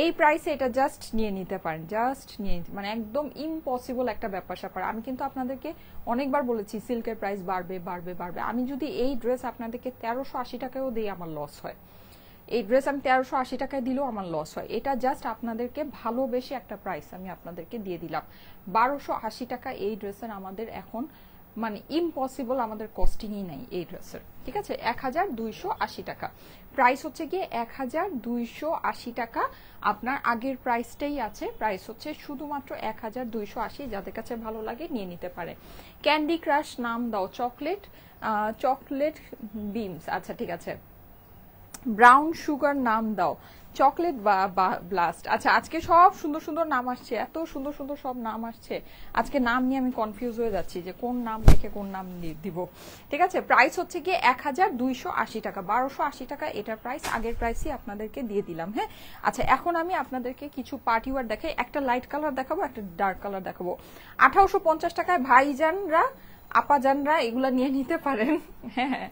এই প্রাইসে, এটা জাস্ট নিয়ে নিতে পারেন, জাস্ট নিয়ে মানে একদম ইম্পসিবল একটা ব্যাপার স্যাপার। আমি কিন্তু আপনাদেরকে অনেকবার বলেছি সিল্কের প্রাইস বাড়বে বাড়বে বাড়বে। আমি যদি এই ড্রেস আপনাদেরকে 1380 টাকায়ও দিই আমার লস হয়, এই ড্রেস আমি 1380 টাকায় দিলেও আমার লস হয়। এটা জাস্ট আপনাদেরকে ভালোবেসে একটা প্রাইস আমি আপনাদেরকে দিয়ে দিলাম। 1280 টাকা এই ড্রেসের আমাদের এখন মানে ইম্পসিবল, আমাদের কস্টিংই নাই এই ড্রেসের, ঠিক আছে? 1280 টাকা প্রাইস হচ্ছে গিয়ে 1280 টাকা। আপনার আগের প্রাইসটাই আছে, প্রাইস হচ্ছে শুধুমাত্র 1280। যাদের কাছে ভালো লাগে নিয়ে নিতে পারে। ক্যান্ডি ক্রাশ নাম দাও, চকলেট বিমস, আচ্ছা ঠিক আছে। ব্রাউন সুগার নাম দাও, চকলেট ব্লাস্ট। আচ্ছা আজকে সব সুন্দর সুন্দর নাম আসছে, এত সুন্দর সুন্দর সব নাম আসছে, আজকে নাম নিয়ে আমি কনফিউজ হয়ে যাচ্ছি যে কোন নাম রেখে কোন নাম দিব, ঠিক আছে? প্রাইস হচ্ছে গিয়ে 1280 টাকা, 1280 টাকা এটার প্রাইস, আগের প্রাইসই আপনাদেরকে দিয়ে দিলাম। হ্যাঁ, আচ্ছা এখন আমি আপনাদেরকে কিছু পার্টি ওয়্যার দেখাই, একটা লাইট কালার দেখাবো, একটা ডার্ক কালার দেখাবো। 1850 টাকায় ভাইজানরা আপাজানরা এগুলা নিয়ে নিতে পারেন। হ্যাঁ,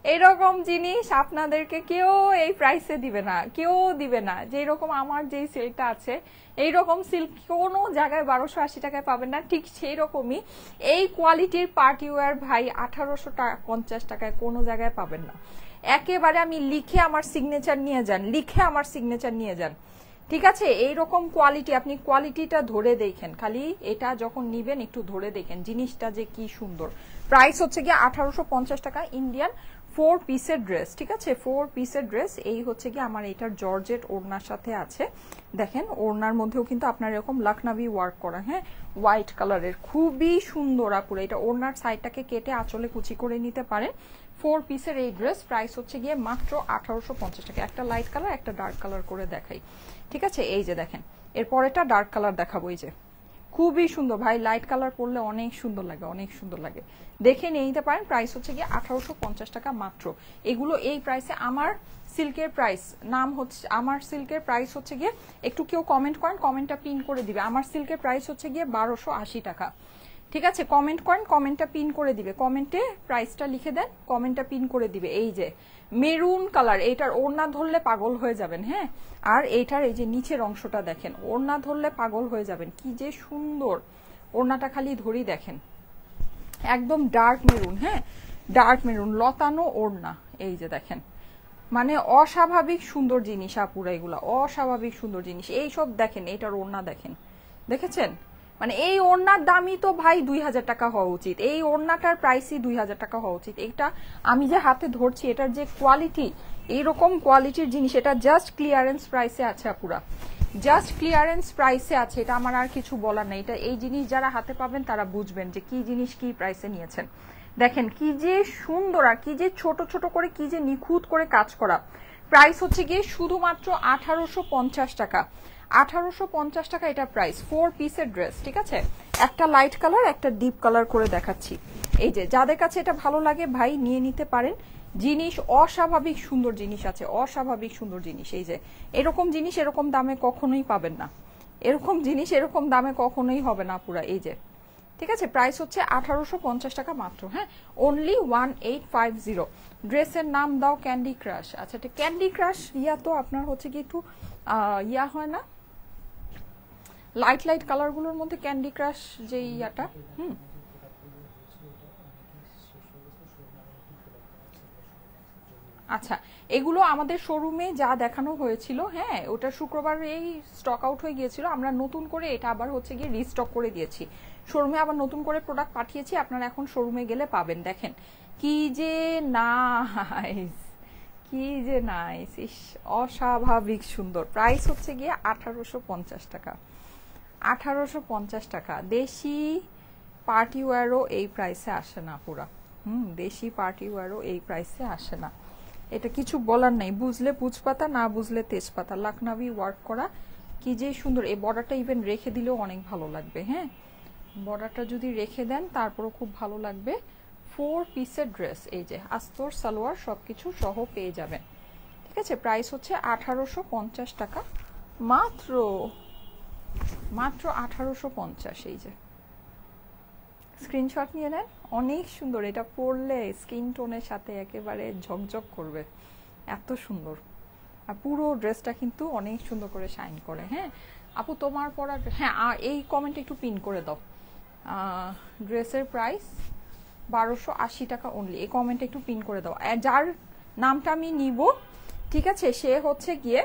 এইরকম জিনিস আপনাদেরকে কেউ এই প্রাইসে দিবে না, কেউ দিবে না। যেরকম আমার যেই সিল্কটা আছে এইরকম সিল্ক কোনো জায়গায় 1280 টাকায় পাবেন না, ঠিক সেই রকমই এই কোয়ালিটির পার্টি ওয়্যার ভাই 1850 টাকায় কোনো জায়গায় পাবেন না। একেবারে আমি লিখে আমার সিগনেচার নিয়ে যান, লিখে আমার সিগনেচার নিয়ে যান, ঠিক আছে? এইরকম কোয়ালিটি, আপনি কোয়ালিটিটা ধরে দেখেন, খালি এটা যখন নিবেন একটু ধরে দেখেন জিনিসটা যে কি সুন্দর। প্রাইস হচ্ছে গিয়ে 1850 টাকা, ইন্ডিয়ান 4 পিসের ড্রেস, ঠিক আছে? 4 পিসের ড্রেস। এই হচ্ছে গিয়ে আমার এটার জর্জেট ওড়নার সাথে আছে, দেখেন ওড়নার মধ্যেও কিন্তু আপনার এরকম লখনবি ওয়ার্ক করা, হ্যাঁ হোয়াইট কালারের, খুবই সুন্দর আপুরা। এটা ওড়নার সাইডটাকে কেটে আঁচলে কুচি করে নিতে পারেন। 4 পিসের এই ড্রেস প্রাইস হচ্ছে গিয়ে মাত্র 1850 টাকা। একটা লাইট কালার একটা ডার্ক কালার করে দেখাই, ঠিক আছে? এই যে দেখেন, এরপর এটা ডার্ক কালার দেখাবো, এই যে খুবই সুন্দর ভাই, লাইট কালার পরলে অনেক সুন্দর লাগে, অনেক সুন্দর লাগে, দেখে নিয়ে নিতে পারেন। প্রাইস হচ্ছে গিয়ে 1850 টাকা মাত্র। এগুলো এই প্রাইসে আমার সিল্কের প্রাইস নাম হচ্ছে, আমার সিল্কের প্রাইস হচ্ছে গিয়ে, একটু কেউ কমেন্ট করেন, কমেন্টটা পিন করে দিবে। আমার সিল্কের প্রাইস হচ্ছে গিয়ে 1280 টাকা, ঠিক আছে? কমেন্ট করেন, কমেন্টটা পিন করে দিবে, কমেন্টে প্রাইসটা লিখে দেন, কমেন্টটা পিন করে দিবে। এই যে মেরুন কালার, এইটার ওড়না ধরলে পাগল হয়ে যাবেন। হ্যাঁ, আর এইটার এই যে নিচের অংশটা দেখেন, ওড়না ধরলে পাগল হয়ে যাবেন, কি যে সুন্দর ওড়নাটা, খালি ধরি দেখেন, একদম ডার্ক মেরুন। হ্যাঁ, ডার্ক মেরুন লতানো ওড়না, এই যে দেখেন, মানে অস্বাভাবিক সুন্দর জিনিস আপুরা, এগুলা অস্বাভাবিক সুন্দর জিনিস। এই সব দেখেন, এইটার ওড়না দেখেন, দেখেছেন? মানে এই ওড়নার দামই তো ভাই 2000 টাকা হওয়া উচিত, এই ওড়নাটার প্রাইসই 2000 টাকা হওয়া উচিত। এটা আমি যে হাতে ধরছি, এটার যে কোয়ালিটি, এইরকম কোয়ালিটির জিনিস, এটা জাস্ট ক্লিয়ারেন্স প্রাইসে আছে আপুরা, জাস্ট ক্লিয়ারেন্স প্রাইসে আছে। এটা আমার আর কিছু বলার নেই। এটা এই জিনিস যারা হাতে পাবেন তারা বুঝবেন যে কি জিনিস কি প্রাইসে নিয়েছেন। দেখেন কি যে সুন্দর, আর কি যে ছোট ছোট করে, কি যে নিখুঁত করে কাজ করা। প্রাইস হচ্ছে গিয়ে শুধুমাত্র 1850 টাকা, 1850 টাকা এটা প্রাইস। 4 পিসের ড্রেস, ঠিক আছে? একটা লাইট কালার একটা ডিপ কালার করে দেখাচ্ছি। এই যে যাদের কাছে এটা ভালো লাগে ভাই নিয়ে নিতে পারেন। জিনিস অস্বাভাবিক সুন্দর জিনিস আছে, অস্বাভাবিক সুন্দর জিনিস। এই যে এরকম জিনিস এরকম দামে কখনোই পাবেন না, এরকম জিনিস এরকম দামে কখনোই হবে না পুরা। এই যে ঠিক আছে, প্রাইস হচ্ছে 1850 টাকা মাত্র। হ্যাঁ, অনলি 1850। ড্রেসের নাম দাও ক্যান্ডি ক্রাশ। আচ্ছা, ক্যান্ডি ক্রাশ ইয়া তো আপনার হচ্ছে কি একটু ইয়া হয় না, লাইট লাইট কালারগুলোর মধ্যে ক্যান্ডি ক্রাশ যে ইয়াটা। আচ্ছা, এগুলো আমাদের শোরুমে যা দেখানো হয়েছিল, হ্যাঁ ওটা শুক্রবার এই স্টক আউট হয়ে গিয়েছিল। আমরা নতুন করে এটা আবার হচ্ছে গিয়ে রিস্টক করে দিয়েছি শোরুমে, আবার নতুন করে প্রোডাক্ট পাঠিয়েছি। আপনারা এখন শোরুমে গেলে পাবেন। দেখেন কি যে নাইস, কি যে নাইস, ইস অস্বাভাবিক সুন্দর। প্রাইস হচ্ছে গিয়ে 1850 টাকা, 1850 টাকা। দেশি পার্টি ওয়্যারও এই প্রাইসে আসে না পুরা। দেশি পার্টি ওয়্যারও এই প্রাইসে আসে না। এটা কিছু বলার নাই, বুঝলে পুজপাতা, না বুঝলে তেজপাতা। লাখনাভি ওয়ার্ক করা, কি যে সুন্দর। এই বর্ডারটা ইভেন রেখে দিলেও অনেক ভালো লাগবে। হ্যাঁ, বর্ডারটা যদি রেখে দেন তারপরও খুব ভালো লাগবে। 4 পিসের ড্রেস, এই যে আস্তর সালোয়ার সবকিছু সহ পেয়ে যাবেন। ঠিক আছে, প্রাইস হচ্ছে 1850 টাকা মাত্র, মাত্র 1850। এই যে স্ক্রিনশট নিয়ে নেন, অনেক সুন্দর। এটা পরলে স্কিন টোনের সাথে একেবারে ঝকঝক করবে, এত সুন্দর। আর পুরো ড্রেসটা কিন্তু অনেক সুন্দর করে শাইন করে। হ্যাঁ আপু তোমার পরা, হ্যাঁ এই কমেন্ট একটু পিন করে দাও। ড্রেসের প্রাইস 1280 টাকা অনলি, এই কমেন্টটা একটু পিন করে দাও। যার নামটা আমি নিব, ঠিক আছে, সে হচ্ছে গিয়ে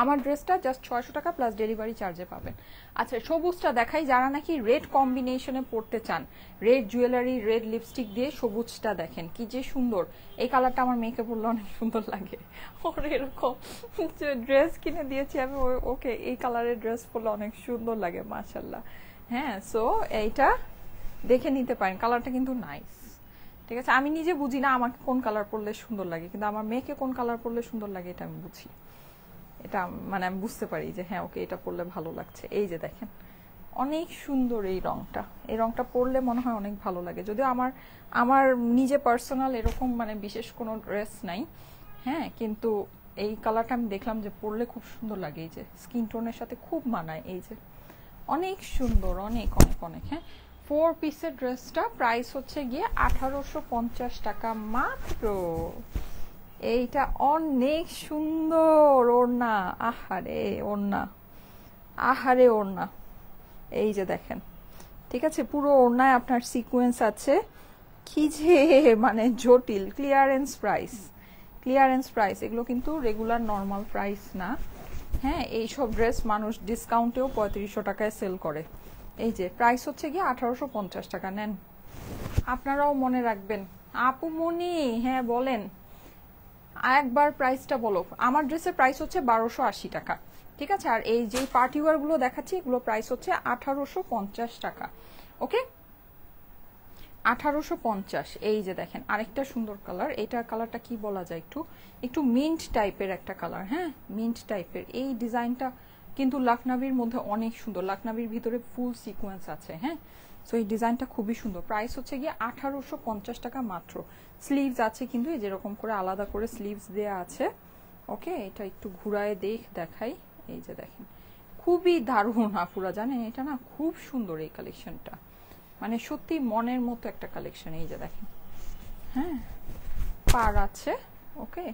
আমার ড্রেসটা জাস্ট 600 টাকা প্লাস ডেলিভারি চার্জে পাবেন। আচ্ছা, সবুজটা দেখাই। যারা নাকি রেড কম্বিনেশনে পড়তে চান, রেড জুয়েলারি রেড লিপস্টিক দিয়ে সবুজটা দেখেন কি যে সুন্দর। এই কালারটা আমার মেয়েকে পরলে অনেক সুন্দর লাগে। ওর এরকম ড্রেস কিনে দিয়েছি আমি ওকে, এই কালারের ড্রেস পরলে অনেক সুন্দর লাগে মাশাল্লাহ। হ্যাঁ, সো এইটা দেখে নিতে পারেন, কালারটা কিন্তু নাইস। ঠিক আছে, আমি নিজে বুঝি না আমাকে কোন কালার পরলে সুন্দর লাগে, কিন্তু আমার মেয়েকে কোন কালার পরলে সুন্দর লাগে এটা আমি বুঝি। এটা মানে আমি বুঝতে পারি যে হ্যাঁ ওকে এটা পরলে ভালো লাগছে। এই যে দেখেন অনেক সুন্দর এই রংটা, এই রংটা পরলে মনে হয় অনেক ভালো লাগে। যদিও আমার নিজে পার্সোনাল এরকম মানে বিশেষ কোনো ড্রেস নাই, হ্যাঁ, কিন্তু এই কালারটা আমি দেখলাম যে পরলে খুব সুন্দর লাগে। এই যে স্কিন টোনের সাথে খুব মানায়। এই যে অনেক সুন্দর, অনেক অনেক অনেক। হ্যাঁ, 4 পিসের ড্রেসটা প্রাইস হচ্ছে গিয়ে 1850 টাকা মাত্র। এইটা অনেক সুন্দর ওড়না, আহারে ওড়না, আহারে ওড়না। এই যে দেখেন, ঠিক আছে, পুরো ওড়নায় আপনার সিকোয়েন্স আছে, কি যে মানে জটিল। ক্লিয়ারেন্স প্রাইস, ক্লিয়ারেন্স প্রাইস, এগুলো কিন্তু রেগুলার নর্মাল প্রাইস না। হ্যাঁ, এইসব ড্রেস মানুষ ডিসকাউন্টেও 3500 টাকায় সেল করে। এই যে প্রাইস হচ্ছে গিয়ে 1850 টাকা। নেন, আপনারাও মনে রাখবেন। আপু মনি, হ্যাঁ বলেন, একবার প্রাইসটা বলো। আমার ড্রেসের প্রাইস হচ্ছে 1280 টাকা। ঠিক আছে, আর এই যে পার্টি ওয়্যার গুলো দেখাচ্ছি এগুলো প্রাইস হচ্ছে 1850 টাকা। ওকে, 1850। এই যে দেখেন আরেকটা সুন্দর কালার, এটা কালারটা কি বলা যায়, একটু একটু মিন্ট টাইপের একটা কালার। হ্যাঁ, মিন্ট টাইপের। এই ডিজাইনটা কিন্তু লাখনাবির মধ্যে অনেক সুন্দর, লাখনাবির ভিতরে ফুল সিকোয়েন্স আছে। হ্যাঁ, সো এই ডিজাইনটা খুবই সুন্দর। প্রাইস হচ্ছে গিয়ে 1850 টাকা মাত্র। স্লিভস আছে কিন্তু এই যেরকম করে আলাদা করে স্লিভস দেয়া আছে। ওকে, এটা একটু ঘুরায় দেখাই। এই যে দেখেন খুবই দারুণ আপুরা, জানেন এটা না খুব সুন্দর এই কালেকশনটা, মানে সত্যি মনের মতো একটা কালেকশন। এই যে দেখেন, হ্যাঁ পার আছে। ওকে,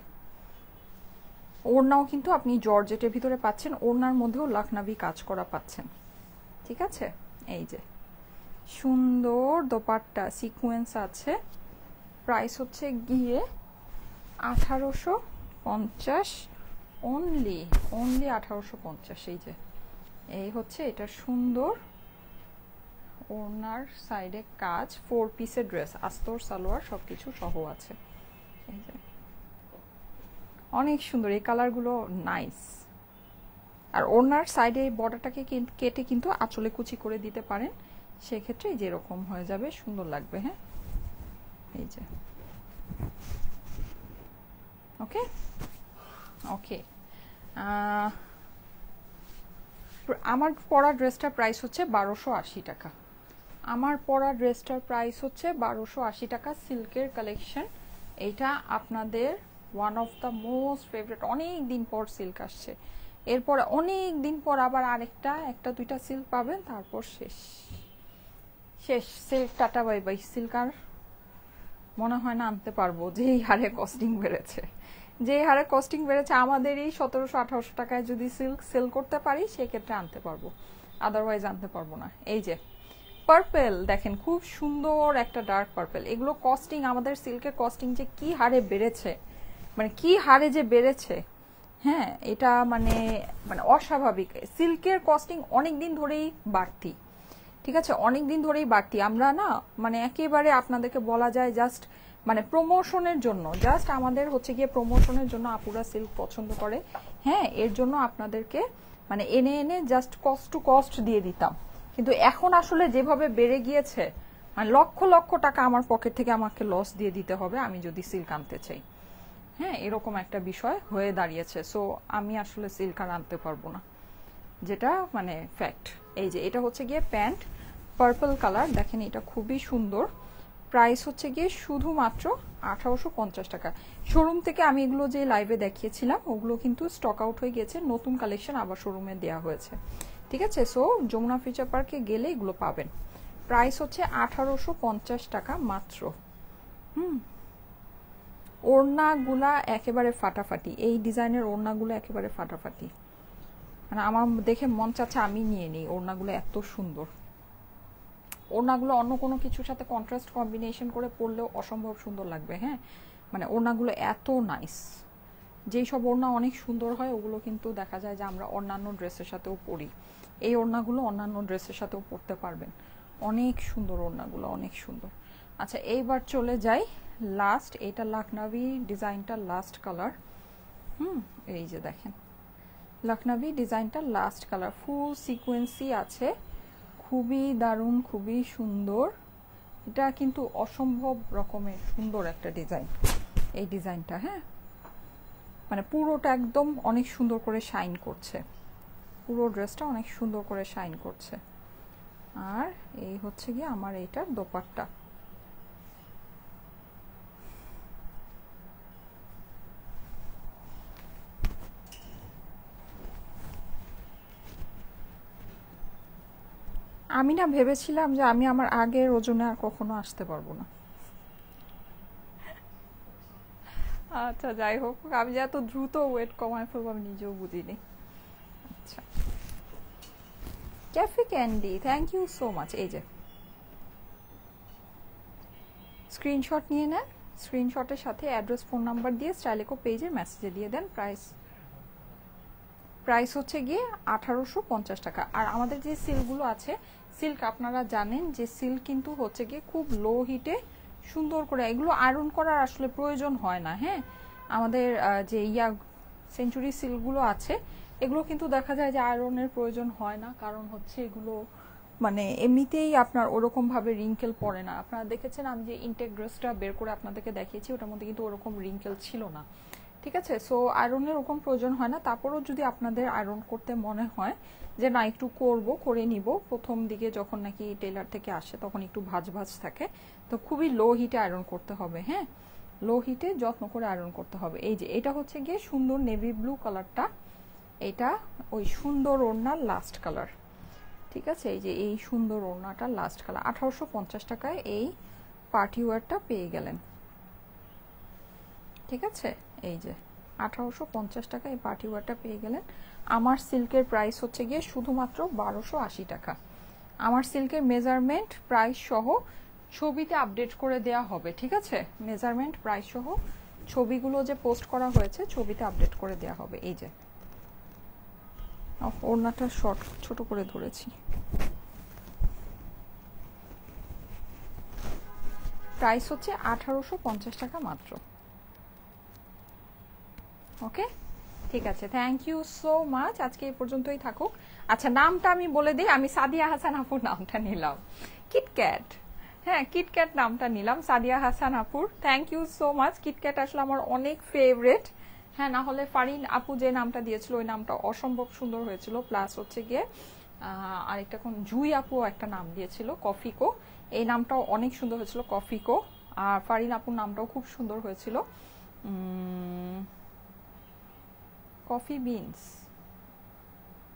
ওড়নাও কিন্তু আপনি জর্জেটের ভিতরে পাচ্ছেন, ওড়নার মধ্যেও লাখনাভি কাজ করা পাচ্ছেন। ঠিক আছে, এই যে সুন্দর দোপাট্টা সিকোয়েন্স আছে। প্রাইস হচ্ছে গিয়ে 1850 অনলি, অনলি 1850। এই যে এই হচ্ছে এটা সুন্দর ওড়নার সাইডে কাজ, 4 পিসের ড্রেস, আস্তর সালোয়ার সবকিছু সহ আছে। এই যে অনেক সুন্দর, এই কালারগুলো নাইস। আর ওড়নার সাইডে বর্ডারটাকে কেটে কিন্তু আঁচলে কুচি করে দিতে পারেন, সেক্ষেত্রে যেরকম হয়ে যাবে সুন্দর লাগবে। হ্যাঁ, এই যে ওকে ওকে, আমার পরা ড্রেসটার প্রাইস হচ্ছে 1280 টাকা। আমার পরা ড্রেসটার প্রাইস হচ্ছে 1280 টাকা, সিল্কের কালেকশন। এইটা আপনাদের one of the most favourite, অনেক দিন পর সিল্ক আসছে, এরপরে অনেক দিন পর আবার একটা দুইটা সিল্ক পাবেন, তারপর শেষ silk, tata bye bye. Silk আর মনে হয় না আনতে পারবো, যেই হারে কস্টিং বেড়েছে, আমাদের এই 1700-1800 টাকায় যদি সিল্ক সেল করতে পারি সেক্ষেত্রে আনতে পারবো, আদারওয়াইজ আনতে পারবো না। এই যে পার্পেল দেখেন, খুব সুন্দর একটা ডার্ক পার্পেল। এগুলো কস্টিং, আমাদের সিল্কের কস্টিং যে কি হারে বেড়েছে, কি হারে যে বেড়েছে, হ্যাঁ এটা মানে অস্বাভাবিক। সিল্কের কস্টিং অনেক দিন ধরেই বাড়তি, ঠিক আছে, অনেক দিন ধরেই বাড়তি। আমরা না একেবারে আপনাদেরকে বলা যায় জাস্ট প্রমোশনের জন্য, জাস্ট আমাদের হচ্ছে গিয়ে প্রমোশনের জন্য আপুরা সিল্ক পছন্দ করে, হ্যাঁ এর জন্য আপনাদেরকে এনে এনে জাস্ট কস্ট টু কস্ট দিয়ে দিতাম। কিন্তু এখন আসলে যেভাবে বেড়ে গিয়েছে, লক্ষ লক্ষ টাকা আমার পকেট থেকে আমাকে লস দিয়ে দিতে হবে আমি যদি সিল্ক আনতে চাই, হ্যাঁ এরকম একটা বিষয় হয়ে দাঁড়িয়েছে। সো আমি আসলে সিল্ক আর আনতে পারবো না, যেটা ফ্যাক্ট। এই যে এটা হচ্ছে গিয়ে প্যান্ট, পার্পল কালার, দেখেন এটা খুবই সুন্দর। প্রাইস হচ্ছে গিয়ে শুধুমাত্র 1850 টাকা। শোরুম থেকে আমি এগুলো যে লাইভে দেখিয়েছিলাম ওগুলো কিন্তু স্টক আউট হয়ে গেছে, নতুন কালেকশন আবার শোরুমে দেওয়া হয়েছে, ঠিক আছে। সো যমুনা ফিউচার পার্কে গেলে এগুলো পাবেন। প্রাইস হচ্ছে 1850 টাকা মাত্র। ওড়নাগুলা একেবারে ফাটাফাটি, এই ডিজাইনের ওড়নাগুলো একেবারে ফাটাফাটি, আমার দেখে মন চাচ্ছে আমি নিয়ে নিই। ওড়নাগুলো এত সুন্দর, ওড়নাগুলো অন্য কোনো কিছুর সাথে কন্ট্রাস্ট কম্বিনেশন করে পরলেও অসম্ভব সুন্দর লাগবে, হ্যাঁ ওড়নাগুলো এত নাইস। যেই সব ওড়না অনেক সুন্দর হয় ওগুলো কিন্তু দেখা যায় যে আমরা অন্যান্য ড্রেসের সাথেও পরি, এই ওড়নাগুলো অন্যান্য ড্রেসের সাথেও পরতে পারবেন, অনেক সুন্দর ওড়নাগুলো, অনেক সুন্দর। আচ্ছা এইবার চলে যাই লাস্ট, এটা লখনভি ডিজাইনটা লাস্ট কালার। এই যে দেখেন লখনভি ডিজাইনটা লাস্ট কালার, ফুল সিকোয়েন্সি আছে, খুবই দারুণ, খুবই সুন্দর। এটা কিন্তু অসম্ভব রকমের সুন্দর একটা ডিজাইন, এই ডিজাইনটা, হ্যাঁ পুরোটা একদম অনেক সুন্দর করে শাইন করছে, পুরো ড্রেসটা অনেক সুন্দর করে শাইন করছে। আর এই হচ্ছে গিয়ে আমার এইটার দোপাট্টা। আমি না ভেবেছিলাম যে আমি আমার আগের ওজনে আর কখনো আসতে পারবো না। আচ্ছা যাই হোক, আমি যে এত দ্রুত ওয়েট কমায় ফেলবো আমি নিজেও বুঝিনি। আচ্ছা cafe candy, thank you so much. এই যে স্ক্রিনশট নিয়ে নেন, স্ক্রিনশটের সাথে অ্যাড্রেস ফোন নাম্বার দিয়ে স্টাইলেকো পেজে মেসেজে দিয়ে দেন। প্রাইস হচ্ছে গিয়ে 1850 টাকা। আর আমাদের যে সিল্কগুলো আছে, সিল্ক আপনারা জানেন যে সিল্ক কিন্তু হচ্ছে গিয়ে খুব লো হিটে সুন্দর করে, এগুলো আয়রন করার আসলে প্রয়োজন হয় না, হ্যাঁ আমাদের যে সেঞ্চুরি সিল্কগুলো আছে এগুলো কিন্তু দেখা যায় যে আয়রনের প্রয়োজন হয় না, কারণ হচ্ছে এগুলো এমনিতেই আপনার ওরকম ভাবে রিঙ্কেল পড়ে না। আপনারা দেখেছেন আমি যে ইনটেক ড্রেসটা বের করে আপনাদেরকে দেখিয়েছি, ওটার মধ্যে কিন্তু ওরকম রিঙ্কেল ছিল না, ঠিক আছে। সো আয়রনের ওরকম প্রয়োজন হয় না। তারপরও যদি আপনাদের আয়রন করতে মনে হয় যে না একটু করে নিব, প্রথম দিকে যখন নাকি টেলার থেকে আসে তখন একটু ভাজ ভাজ থাকে, তো খুবই লো হিটে আয়রন করতে হবে, হ্যাঁ লো হিটে যত্ন করে আয়রন করতে হবে। এই যে এটা হচ্ছে গিয়ে সুন্দর নেভি ব্লু কালারটা, এটা ওই সুন্দর ওড়নার লাস্ট কালার, ঠিক আছে। এই যে এই সুন্দর ওড়নাটা লাস্ট কালার, 1850 টাকায় এই পার্টি ওয়্যারটা পেয়ে গেলেন, ঠিক আছে। এই যে 1850 টাকা এই পার্টি ওয়্যারটা পেয়ে গেলেন। আমার সিল্কের প্রাইস হচ্ছে গিয়ে শুধুমাত্র 1280 টাকা। আমার সিল্কের মেজারমেন্ট প্রাইস সহ ছবিতে আপডেট করে দেয়া হবে, ঠিক আছে। মেজারমেন্ট প্রাইস সহ ছবিগুলো যে পোস্ট করা হয়েছে ছবিতে আপডেট করে দেয়া হবে। এই যে ওড়নাটা শর্ট ছোট করে ধরেছি। প্রাইস হচ্ছে 1850 টাকা মাত্র। ওকে ঠিক আছে, থ্যাংক ইউ সো মাচ। আজকে এই পর্যন্তই থাকুক। আচ্ছা নামটা আমি বলে দিই, আমি সাদিয়া হাসান আপুর নামটা নিলাম, কিটক্যাট, হ্যাঁ কিটক্যাট নামটা নিলাম সাদিয়া হাসান আপুর। Thank you so much. KitKat আসলে আমার অনেক ফেভারিট, হ্যাঁ, না হলে ফারিন আপু যে নামটা দিয়েছিল ওই নামটা অসম্ভব সুন্দর হয়েছিল, প্লাস হচ্ছে গিয়ে আরেকটা কোন জুই আপু একটা নাম দিয়েছিল কফিকো, এই নামটাও অনেক সুন্দর হয়েছিল কফিকো। আর ফারিন আপুর নামটাও খুব সুন্দর হয়েছিল, কফি বিনস,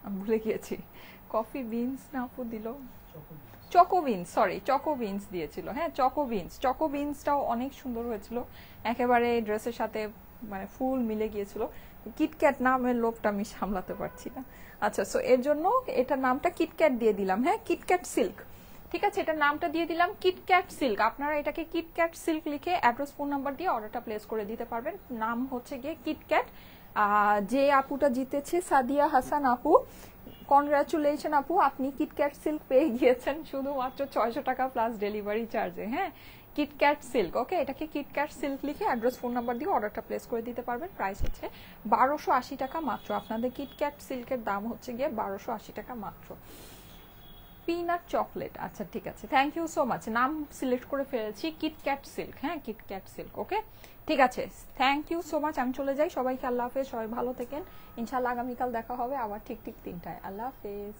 আমি ভুলে গিয়েছি, কফি বিনস না আপু দিল, চকোবিনস, সরি চকোবিনস দিয়েছিল, হ্যাঁ চকোবিনস, চকোবিনসটাও অনেক সুন্দর হয়েছিল, একেবারে ড্রেসের সাথে মানে ফুল মিলে গিয়েছিল। কিটক্যাট নামের লোভটা আমি সামলাতে পারছি না। আচ্ছা, সো এর জন্য এটার নামটা কিটক্যাট দিয়ে দিলাম, হ্যাঁ কিটক্যাট সিল্ক, ঠিক আছে, এটার নামটা দিয়ে দিলাম কিটক্যাট সিল্ক। আপনারা এটাকে কিটক্যাট সিল্ক লিখে অ্যাড্রেস ফোন নাম্বার দিয়ে অর্ডারটা প্লেস করে দিতে পারবেন। নাম হচ্ছে গিয়ে কিটক্যাট। যে আপুটা জিতেছে সাদিয়া হাসান আপু, কনগ্রাচুলেশন আপু, আপনি কিটক্যাট সিল্ক পেয়ে গিয়েছেন শুধুমাত্র 600 টাকা প্লাস ডেলিভারি চার্জে, হ্যাঁ কিটক্যাট সিল্ক। ওকে, এটাকে কিটক্যাট সিল্ক লিখে অ্যাড্রেস ফোন নাম্বার দিয়ে অর্ডারটা প্লেস করে দিতে পারবেন। প্রাইস হচ্ছে 1280 টাকা মাত্র। আপনাদের কিটক্যাট সিল্কের দাম হচ্ছে গিয়ে 1280 টাকা মাত্র। পিনাট চকলেট, আচ্ছা ঠিক আছে, থ্যাংক ইউ সো মাচ, নাম সিলেক্ট করে ফেলেছি কিটক্যাট সিল্ক, হ্যাঁ কিটক্যাট সিল্ক। ওকে ঠিক আছে, থ্যাংক ইউ সো মাচ, আমি চলে যাই, সবাইকে আল্লাহ হাফেজ, সবাই ভালো থাকেন, ইনশাআল্লাহ আগামীকাল দেখা হবে আবার ঠিক 3টায়। আল্লাহ হাফেজ।